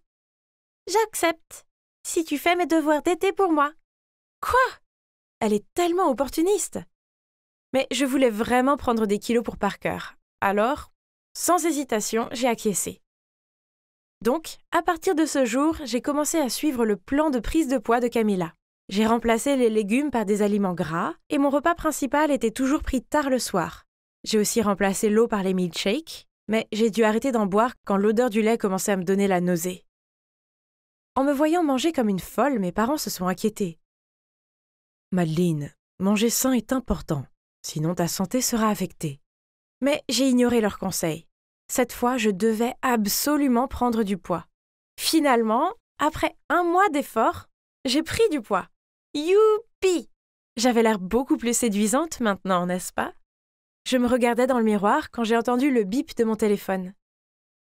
J'accepte, si tu fais mes devoirs d'été pour moi. Quoi? Elle est tellement opportuniste. Mais je voulais vraiment prendre des kilos pour Parker. Alors, sans hésitation, j'ai acquiescé. Donc, à partir de ce jour, j'ai commencé à suivre le plan de prise de poids de Camilla. J'ai remplacé les légumes par des aliments gras et mon repas principal était toujours pris tard le soir. J'ai aussi remplacé l'eau par les milkshakes, mais j'ai dû arrêter d'en boire quand l'odeur du lait commençait à me donner la nausée. En me voyant manger comme une folle, mes parents se sont inquiétés. « Madeleine, manger sain est important, sinon ta santé sera affectée. » Mais j'ai ignoré leurs conseils. Cette fois, je devais absolument prendre du poids. Finalement, après 1 mois d'efforts, j'ai pris du poids. Youpi! J'avais l'air beaucoup plus séduisante maintenant, n'est-ce pas? Je me regardais dans le miroir quand j'ai entendu le bip de mon téléphone.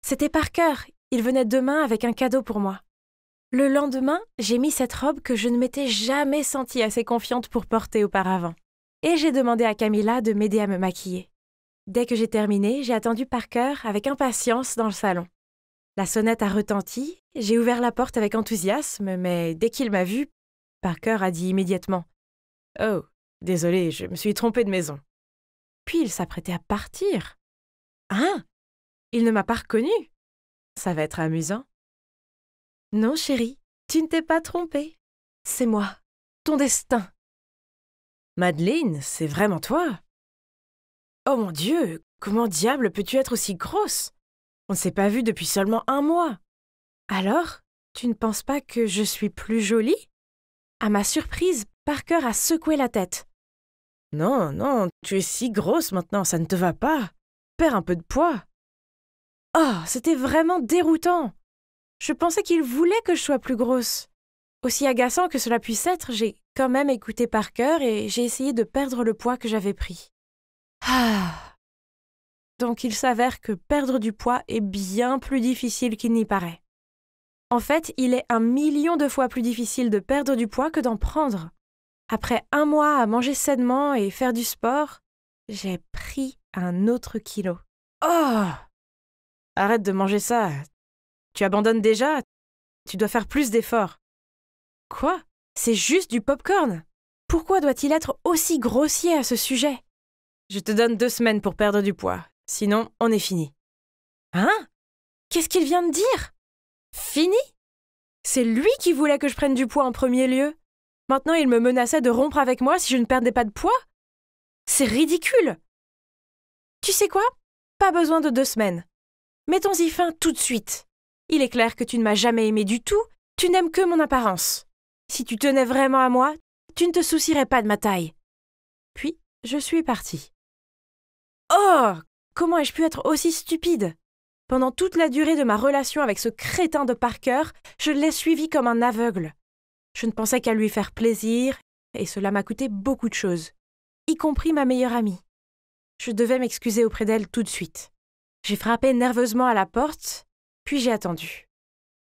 C'était Parker, il venait demain avec un cadeau pour moi. Le lendemain, j'ai mis cette robe que je ne m'étais jamais sentie assez confiante pour porter auparavant. Et j'ai demandé à Camilla de m'aider à me maquiller. Dès que j'ai terminé, j'ai attendu Parker avec impatience dans le salon. La sonnette a retenti, j'ai ouvert la porte avec enthousiasme, mais dès qu'il m'a vue, Parker a dit immédiatement « Oh, désolé, je me suis trompé de maison. » Puis il s'apprêtait à partir. « Hein? Il ne m'a pas reconnue. Ça va être amusant. » « Non, chérie, tu ne t'es pas trompée. C'est moi, ton destin. »« Madeleine, c'est vraiment toi? Oh mon Dieu, comment diable peux-tu être aussi grosse? On ne s'est pas vu depuis seulement 1 mois. Alors, tu ne penses pas que je suis plus jolie? » À ma surprise, Parker a secoué la tête. « Non, non, tu es si grosse maintenant, ça ne te va pas. Perds un peu de poids. » Oh, c'était vraiment déroutant. Je pensais qu'il voulait que je sois plus grosse. Aussi agaçant que cela puisse être, j'ai quand même écouté Parker et j'ai essayé de perdre le poids que j'avais pris. Ah! Donc il s'avère que perdre du poids est bien plus difficile qu'il n'y paraît. En fait, il est 1 million de fois plus difficile de perdre du poids que d'en prendre. Après 1 mois à manger sainement et faire du sport, j'ai pris un autre kilo. Oh! Arrête de manger ça. Tu abandonnes déjà? Tu dois faire plus d'efforts. Quoi? C'est juste du pop-corn. Pourquoi doit-il être aussi grossier à ce sujet? Je te donne 2 semaines pour perdre du poids. Sinon, on est fini. Hein? Qu'est-ce qu'il vient de dire? Fini? C'est lui qui voulait que je prenne du poids en premier lieu. Maintenant, il me menaçait de rompre avec moi si je ne perdais pas de poids? C'est ridicule. Tu sais quoi? Pas besoin de 2 semaines. Mettons-y fin tout de suite. Il est clair que tu ne m'as jamais aimé du tout, tu n'aimes que mon apparence. Si tu tenais vraiment à moi, tu ne te soucierais pas de ma taille. Puis, je suis partie. Oh! Comment ai-je pu être aussi stupide? Pendant toute la durée de ma relation avec ce crétin de Parker, je l'ai suivi comme un aveugle. Je ne pensais qu'à lui faire plaisir, et cela m'a coûté beaucoup de choses, y compris ma meilleure amie. Je devais m'excuser auprès d'elle tout de suite. J'ai frappé nerveusement à la porte, puis j'ai attendu.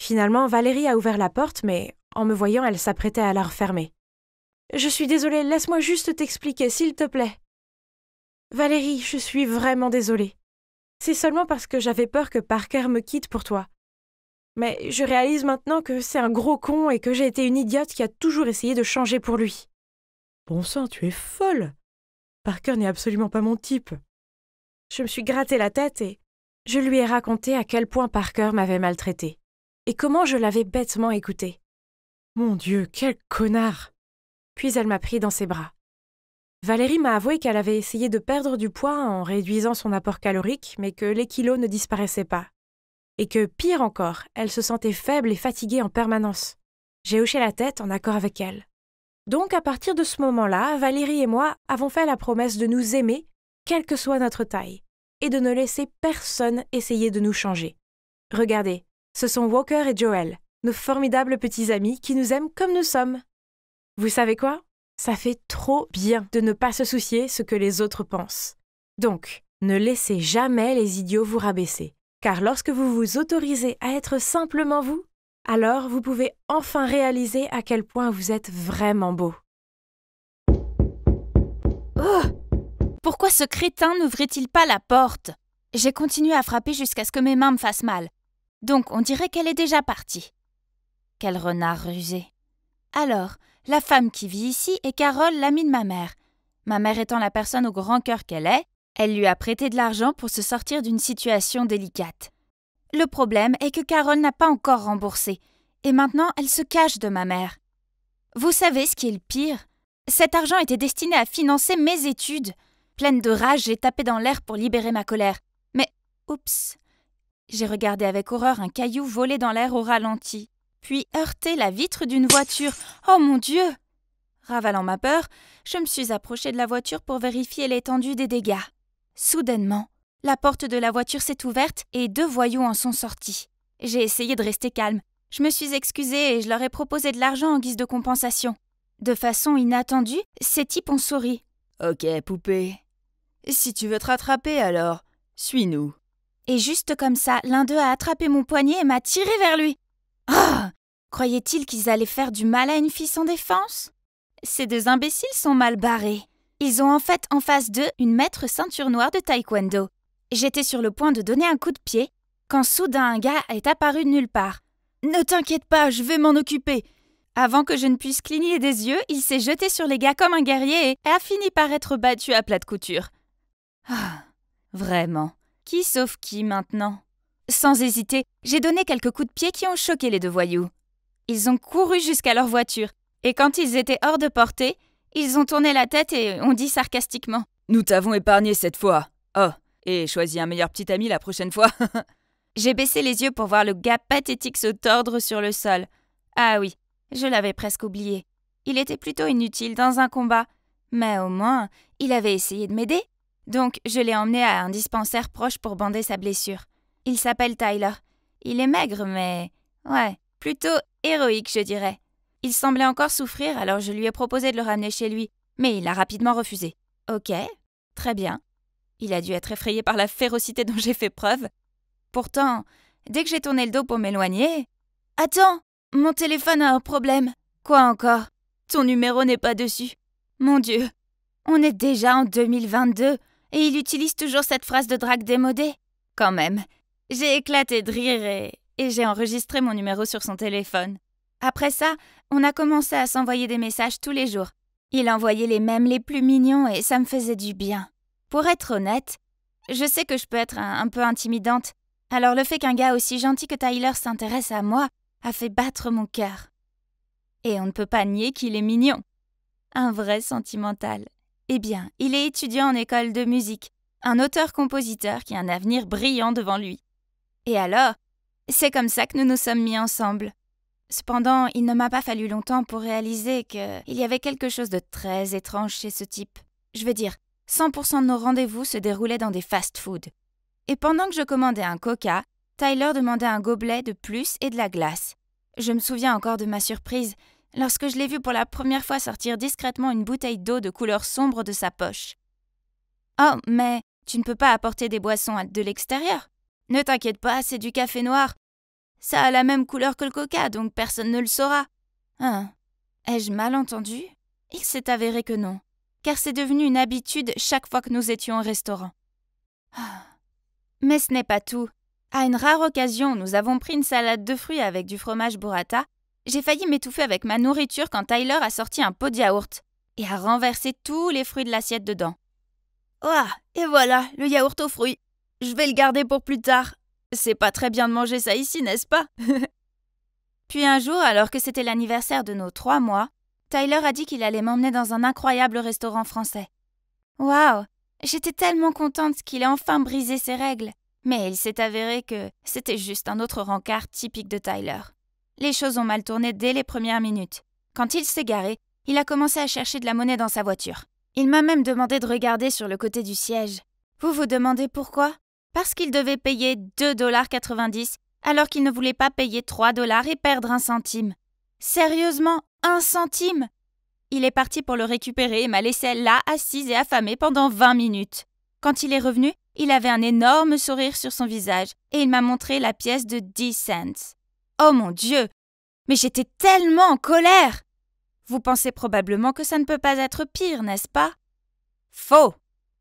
Finalement, Valérie a ouvert la porte, mais en me voyant, elle s'apprêtait à la refermer. « Je suis désolée, laisse-moi juste t'expliquer, s'il te plaît. »« Valérie, je suis vraiment désolée. C'est seulement parce que j'avais peur que Parker me quitte pour toi. Mais je réalise maintenant que c'est un gros con et que j'ai été une idiote qui a toujours essayé de changer pour lui. »« Bon sang, tu es folle. Parker n'est absolument pas mon type. » Je me suis gratté la tête et je lui ai raconté à quel point Parker m'avait maltraitée et comment je l'avais bêtement écouté. Mon Dieu, quel connard! Puis elle m'a pris dans ses bras. Valérie m'a avoué qu'elle avait essayé de perdre du poids en réduisant son apport calorique, mais que les kilos ne disparaissaient pas. Et que, pire encore, elle se sentait faible et fatiguée en permanence. J'ai hoché la tête en accord avec elle. Donc, à partir de ce moment-là, Valérie et moi avons fait la promesse de nous aimer, quelle que soit notre taille, et de ne laisser personne essayer de nous changer. Regardez, ce sont Walker et Joel, nos formidables petits amis qui nous aiment comme nous sommes. Vous savez quoi? Ça fait trop bien de ne pas se soucier ce que les autres pensent. Donc, ne laissez jamais les idiots vous rabaisser, car lorsque vous vous autorisez à être simplement vous, alors vous pouvez enfin réaliser à quel point vous êtes vraiment beau. Oh! Pourquoi ce crétin n'ouvrait-il pas la porte? J'ai continué à frapper jusqu'à ce que mes mains me fassent mal. Donc, on dirait qu'elle est déjà partie. Quel renard rusé. Alors, la femme qui vit ici est Carole, l'amie de ma mère. Ma mère étant la personne au grand cœur qu'elle est, elle lui a prêté de l'argent pour se sortir d'une situation délicate. Le problème est que Carole n'a pas encore remboursé, et maintenant elle se cache de ma mère. Vous savez ce qui est le pire? Cet argent était destiné à financer mes études. Pleine de rage, j'ai tapé dans l'air pour libérer ma colère. Mais, oups, j'ai regardé avec horreur un caillou voler dans l'air au ralenti, puis heurter la vitre d'une voiture. Oh mon Dieu! Ravalant ma peur, je me suis approchée de la voiture pour vérifier l'étendue des dégâts. Soudainement, la porte de la voiture s'est ouverte et 2 voyous en sont sortis. J'ai essayé de rester calme. Je me suis excusée et je leur ai proposé de l'argent en guise de compensation. De façon inattendue, ces types ont souri. « Ok, poupée. Si tu veux te rattraper alors, suis-nous. » Et juste comme ça, l'un d'eux a attrapé mon poignet et m'a tiré vers lui. Ah! Croyaient-ils qu'ils allaient faire du mal à une fille sans défense? Ces 2 imbéciles sont mal barrés. Ils ont en fait en face d'eux une maître ceinture noire de taekwondo. J'étais sur le point de donner un coup de pied quand soudain un gars est apparu de nulle part. « Ne t'inquiète pas, je vais m'en occuper !» Avant que je ne puisse cligner des yeux, il s'est jeté sur les gars comme un guerrier et a fini par être battu à plat de couture. Ah, vraiment, qui sauve qui maintenant? Sans hésiter, j'ai donné quelques coups de pied qui ont choqué les 2 voyous. Ils ont couru jusqu'à leur voiture, et quand ils étaient hors de portée, ils ont tourné la tête et ont dit sarcastiquement « Nous t'avons épargné cette fois. Oh, et choisis un meilleur petit ami la prochaine fois. » J'ai baissé les yeux pour voir le gars pathétique se tordre sur le sol. Ah oui, je l'avais presque oublié. Il était plutôt inutile dans un combat, mais au moins, il avait essayé de m'aider. Donc, je l'ai emmené à un dispensaire proche pour bander sa blessure. Il s'appelle Tyler. Il est maigre, mais... ouais, plutôt héroïque, je dirais. Il semblait encore souffrir, alors je lui ai proposé de le ramener chez lui, mais il a rapidement refusé. Ok, très bien. Il a dû être effrayé par la férocité dont j'ai fait preuve. Pourtant, dès que j'ai tourné le dos pour m'éloigner... « Attends, mon téléphone a un problème. » « Quoi encore? Ton numéro n'est pas dessus. » Mon Dieu, on est déjà en 2022 et il utilise toujours cette phrase de drague démodée. Quand même, j'ai éclaté de rire et j'ai enregistré mon numéro sur son téléphone. Après ça, on a commencé à s'envoyer des messages tous les jours. Il envoyait les mèmes les plus mignons et ça me faisait du bien. Pour être honnête, je sais que je peux être un peu intimidante, alors le fait qu'un gars aussi gentil que Tyler s'intéresse à moi a fait battre mon cœur. Et on ne peut pas nier qu'il est mignon. Un vrai sentimental. Eh bien, il est étudiant en école de musique, un auteur-compositeur qui a un avenir brillant devant lui. Et alors, c'est comme ça que nous nous sommes mis ensemble. Cependant, il ne m'a pas fallu longtemps pour réaliser qu'il y avait quelque chose de très étrange chez ce type. Je veux dire, 100% de nos rendez-vous se déroulaient dans des fast-foods. Et pendant que je commandais un coca, Tyler demandait un gobelet de plus et de la glace. Je me souviens encore de ma surprise lorsque je l'ai vu pour la première fois sortir discrètement une bouteille d'eau de couleur sombre de sa poche. « Oh, mais tu ne peux pas apporter des boissons de l'extérieur. Ne t'inquiète pas, c'est du café noir. Ça a la même couleur que le coca, donc personne ne le saura. » Hein? Ai-je mal entendu? Il s'est avéré que non, car c'est devenu une habitude chaque fois que nous étions au restaurant. Mais ce n'est pas tout. À une rare occasion, nous avons pris une salade de fruits avec du fromage burrata. J'ai failli m'étouffer avec ma nourriture quand Tyler a sorti un pot de yaourt et a renversé tous les fruits de l'assiette dedans. Ah, et voilà, le yaourt aux fruits. Je vais le garder pour plus tard. C'est pas très bien de manger ça ici, n'est-ce pas? Puis un jour, alors que c'était l'anniversaire de nos 3 mois, Tyler a dit qu'il allait m'emmener dans un incroyable restaurant français. Waouh! J'étais tellement contente qu'il ait enfin brisé ses règles. Mais il s'est avéré que c'était juste un autre rencard typique de Tyler. Les choses ont mal tourné dès les premières minutes. Quand il s'est garé, il a commencé à chercher de la monnaie dans sa voiture. Il m'a même demandé de regarder sur le côté du siège. Vous vous demandez pourquoi? Parce qu'il devait payer 2,90 $ alors qu'il ne voulait pas payer 3 $ et perdre 1 centime. Sérieusement, 1 centime? Il est parti pour le récupérer et m'a laissé là, assise et affamée pendant 20 minutes. Quand il est revenu, il avait un énorme sourire sur son visage et il m'a montré la pièce de 10 cents. Oh mon Dieu! Mais j'étais tellement en colère! Vous pensez probablement que ça ne peut pas être pire, n'est-ce pas? Faux!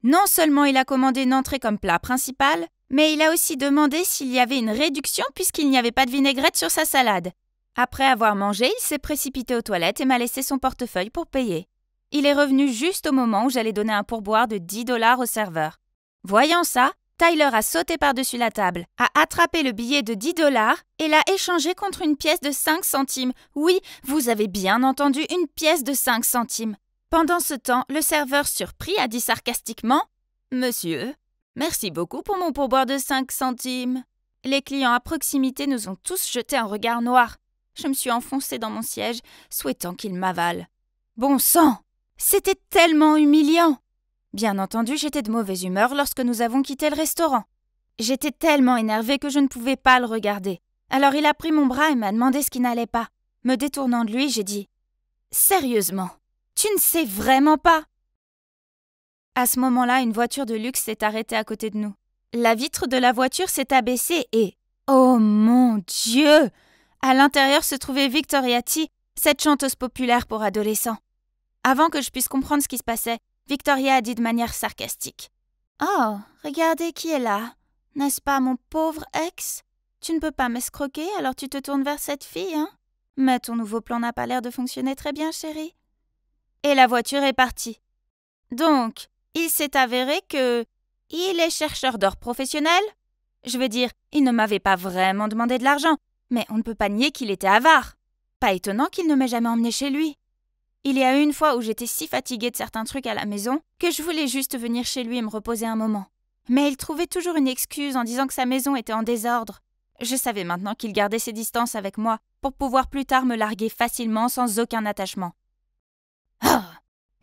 Non seulement il a commandé une entrée comme plat principal, mais il a aussi demandé s'il y avait une réduction puisqu'il n'y avait pas de vinaigrette sur sa salade. Après avoir mangé, il s'est précipité aux toilettes et m'a laissé son portefeuille pour payer. Il est revenu juste au moment où j'allais donner un pourboire de 10 $ au serveur. Voyant ça, Tyler a sauté par-dessus la table, a attrapé le billet de 10 $ et l'a échangé contre une pièce de 5 centimes. Oui, vous avez bien entendu, une pièce de 5 centimes. Pendant ce temps, le serveur surpris a dit sarcastiquement « Monsieur, merci beaucoup pour mon pourboire de 5 centimes. » Les clients à proximité nous ont tous jeté un regard noir. Je me suis enfoncée dans mon siège, souhaitant qu'il m'avale. Bon sang! C'était tellement humiliant! Bien entendu, j'étais de mauvaise humeur lorsque nous avons quitté le restaurant. J'étais tellement énervée que je ne pouvais pas le regarder. Alors il a pris mon bras et m'a demandé ce qui n'allait pas. Me détournant de lui, j'ai dit « Sérieusement, tu ne sais vraiment pas ?» À ce moment-là, une voiture de luxe s'est arrêtée à côté de nous. La vitre de la voiture s'est abaissée et... Oh mon Dieu! À l'intérieur se trouvait Victoria T, cette chanteuse populaire pour adolescents. Avant que je puisse comprendre ce qui se passait, Victoria a dit de manière sarcastique. « Oh, regardez qui est là. N'est-ce pas mon pauvre ex? Tu ne peux pas m'escroquer, alors tu te tournes vers cette fille, hein? Mais ton nouveau plan n'a pas l'air de fonctionner très bien, chérie. » Et la voiture est partie. Donc, il s'est avéré que... il est chercheur d'or professionnel. Je veux dire, il ne m'avait pas vraiment demandé de l'argent, mais on ne peut pas nier qu'il était avare. Pas étonnant qu'il ne m'ait jamais emmené chez lui. Il y a eu une fois où j'étais si fatiguée de certains trucs à la maison que je voulais juste venir chez lui et me reposer un moment. Mais il trouvait toujours une excuse en disant que sa maison était en désordre. Je savais maintenant qu'il gardait ses distances avec moi pour pouvoir plus tard me larguer facilement sans aucun attachement. Oh,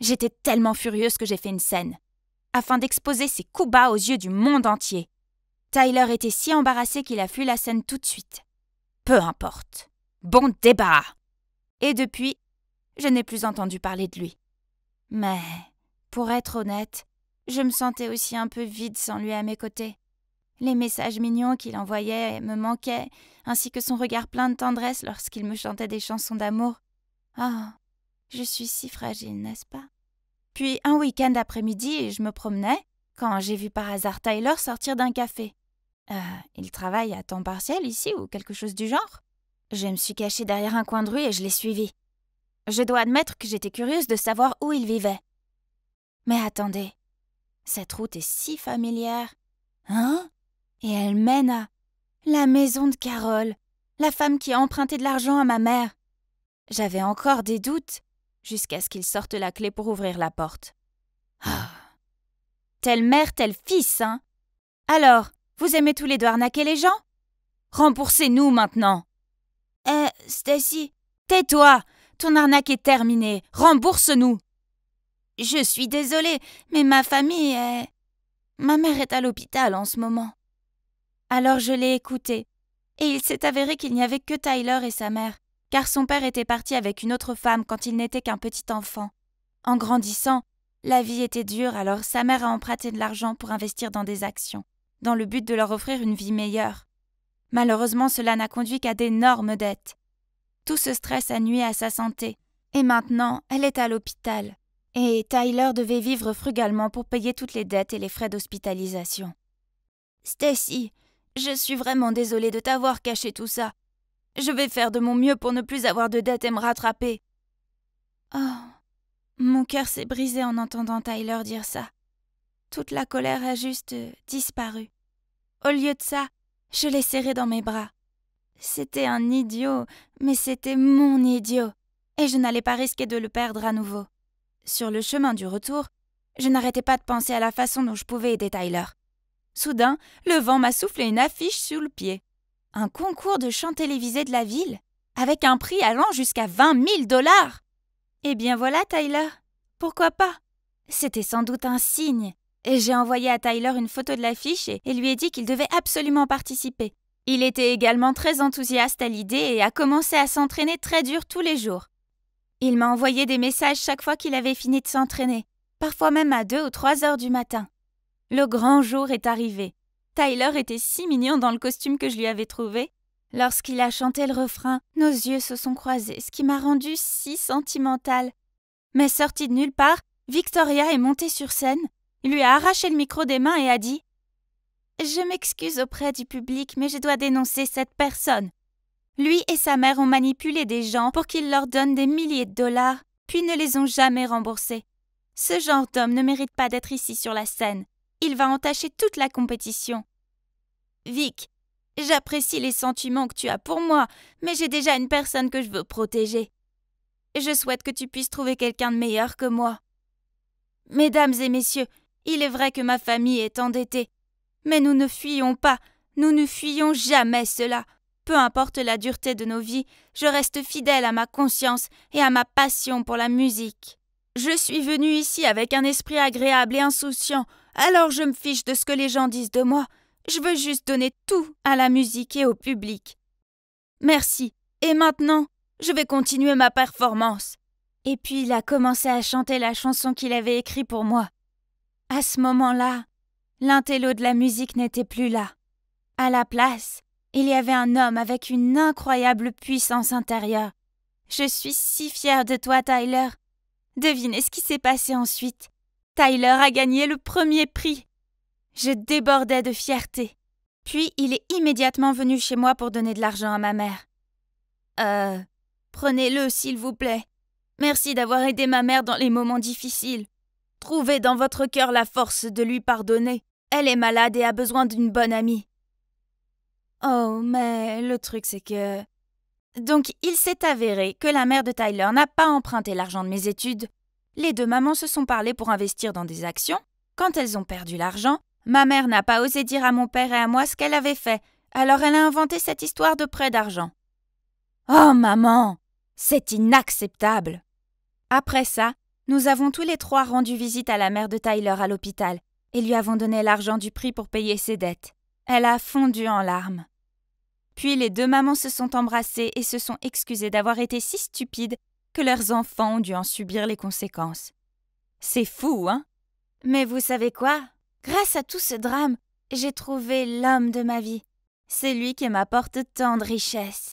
j'étais tellement furieuse que j'ai fait une scène, afin d'exposer ses coups bas aux yeux du monde entier. Tyler était si embarrassé qu'il a fui la scène tout de suite. Peu importe. Bon débat. Et depuis, je n'ai plus entendu parler de lui. Mais, pour être honnête, je me sentais aussi un peu vide sans lui à mes côtés. Les messages mignons qu'il envoyait me manquaient, ainsi que son regard plein de tendresse lorsqu'il me chantait des chansons d'amour. Ah, je suis si fragile, n'est-ce pas? Puis, un week-end après-midi, je me promenais, quand j'ai vu par hasard Tyler sortir d'un café. Il travaille à temps partiel ici ou quelque chose du genre? Je me suis cachée derrière un coin de rue et je l'ai suivi. Je dois admettre que j'étais curieuse de savoir où il vivait. Mais attendez, cette route est si familière. Hein? Et elle mène à la maison de Carole, la femme qui a emprunté de l'argent à ma mère. J'avais encore des doutes, jusqu'à ce qu'il sorte la clé pour ouvrir la porte. Ah. Telle mère, tel fils, hein? Alors, vous aimez tous les deux arnaquer les gens? Remboursez-nous maintenant. Stacy, tais-toi! Ton arnaque est terminée. Rembourse-nous. Je suis désolée, mais ma famille est... Ma mère est à l'hôpital en ce moment. Alors je l'ai écouté, et il s'est avéré qu'il n'y avait que Tyler et sa mère, car son père était parti avec une autre femme quand il n'était qu'un petit enfant. En grandissant, la vie était dure, alors sa mère a emprunté de l'argent pour investir dans des actions, dans le but de leur offrir une vie meilleure. Malheureusement, cela n'a conduit qu'à d'énormes dettes. Tout ce stress a nui à sa santé, et maintenant, elle est à l'hôpital. Et Tyler devait vivre frugalement pour payer toutes les dettes et les frais d'hospitalisation. Stacy, je suis vraiment désolée de t'avoir caché tout ça. Je vais faire de mon mieux pour ne plus avoir de dettes et me rattraper. Oh, mon cœur s'est brisé en entendant Tyler dire ça. Toute la colère a juste disparu. Au lieu de ça, je l'ai serré dans mes bras. C'était un idiot, mais c'était mon idiot, et je n'allais pas risquer de le perdre à nouveau. Sur le chemin du retour, je n'arrêtais pas de penser à la façon dont je pouvais aider Tyler. Soudain, le vent m'a soufflé une affiche sous le pied. Un concours de chant télévisé de la ville, avec un prix allant jusqu'à 20 000 $. Eh bien voilà, Tyler. Pourquoi pas? C'était sans doute un signe. Et j'ai envoyé à Tyler une photo de l'affiche et lui ai dit qu'il devait absolument participer. Il était également très enthousiaste à l'idée et a commencé à s'entraîner très dur tous les jours. Il m'a envoyé des messages chaque fois qu'il avait fini de s'entraîner, parfois même à 2 ou 3 heures du matin. Le grand jour est arrivé. Tyler était si mignon dans le costume que je lui avais trouvé. Lorsqu'il a chanté le refrain, nos yeux se sont croisés, ce qui m'a rendue si sentimentale. Mais sortie de nulle part, Victoria est montée sur scène, lui a arraché le micro des mains et a dit « Je m'excuse auprès du public, mais je dois dénoncer cette personne. Lui et sa mère ont manipulé des gens pour qu'ils leur donnent des milliers de $, puis ne les ont jamais remboursés. Ce genre d'homme ne mérite pas d'être ici sur la scène. il va entacher toute la compétition. Vic, j'apprécie les sentiments que tu as pour moi, mais j'ai déjà une personne que je veux protéger. Je souhaite que tu puisses trouver quelqu'un de meilleur que moi. Mesdames et messieurs, il est vrai que ma famille est endettée, mais nous ne fuyons pas, nous ne fuyons jamais cela. Peu importe la dureté de nos vies, je reste fidèle à ma conscience et à ma passion pour la musique. Je suis venue ici avec un esprit agréable et insouciant, alors je me fiche de ce que les gens disent de moi. Je veux juste donner tout à la musique et au public. Merci. Et maintenant, je vais continuer ma performance. Et puis il a commencé à chanter la chanson qu'il avait écrite pour moi. À ce moment-là, l'intello de la musique n'était plus là. À la place, il y avait un homme avec une incroyable puissance intérieure. Je suis si fière de toi, Tyler. Devinez ce qui s'est passé ensuite. Tyler a gagné le premier prix. Je débordais de fierté. Puis il est immédiatement venu chez moi pour donner de l'argent à ma mère. Prenez-le, s'il vous plaît. Merci d'avoir aidé ma mère dans les moments difficiles. Trouvez dans votre cœur la force de lui pardonner. Elle est malade et a besoin d'une bonne amie. Oh, mais le truc c'est que... Donc, il s'est avéré que la mère de Tyler n'a pas emprunté l'argent de mes études. Les deux mamans se sont parlé pour investir dans des actions. Quand elles ont perdu l'argent, ma mère n'a pas osé dire à mon père et à moi ce qu'elle avait fait, alors elle a inventé cette histoire de prêt d'argent. Oh, maman, c'est inacceptable. Après ça, nous avons tous les trois rendu visite à la mère de Tyler à l'hôpital et lui avons donné l'argent du prix pour payer ses dettes. Elle a fondu en larmes. Puis les deux mamans se sont embrassées et se sont excusées d'avoir été si stupides que leurs enfants ont dû en subir les conséquences. C'est fou, hein? Mais vous savez quoi? Grâce à tout ce drame, j'ai trouvé l'homme de ma vie. C'est lui qui m'apporte tant de richesses.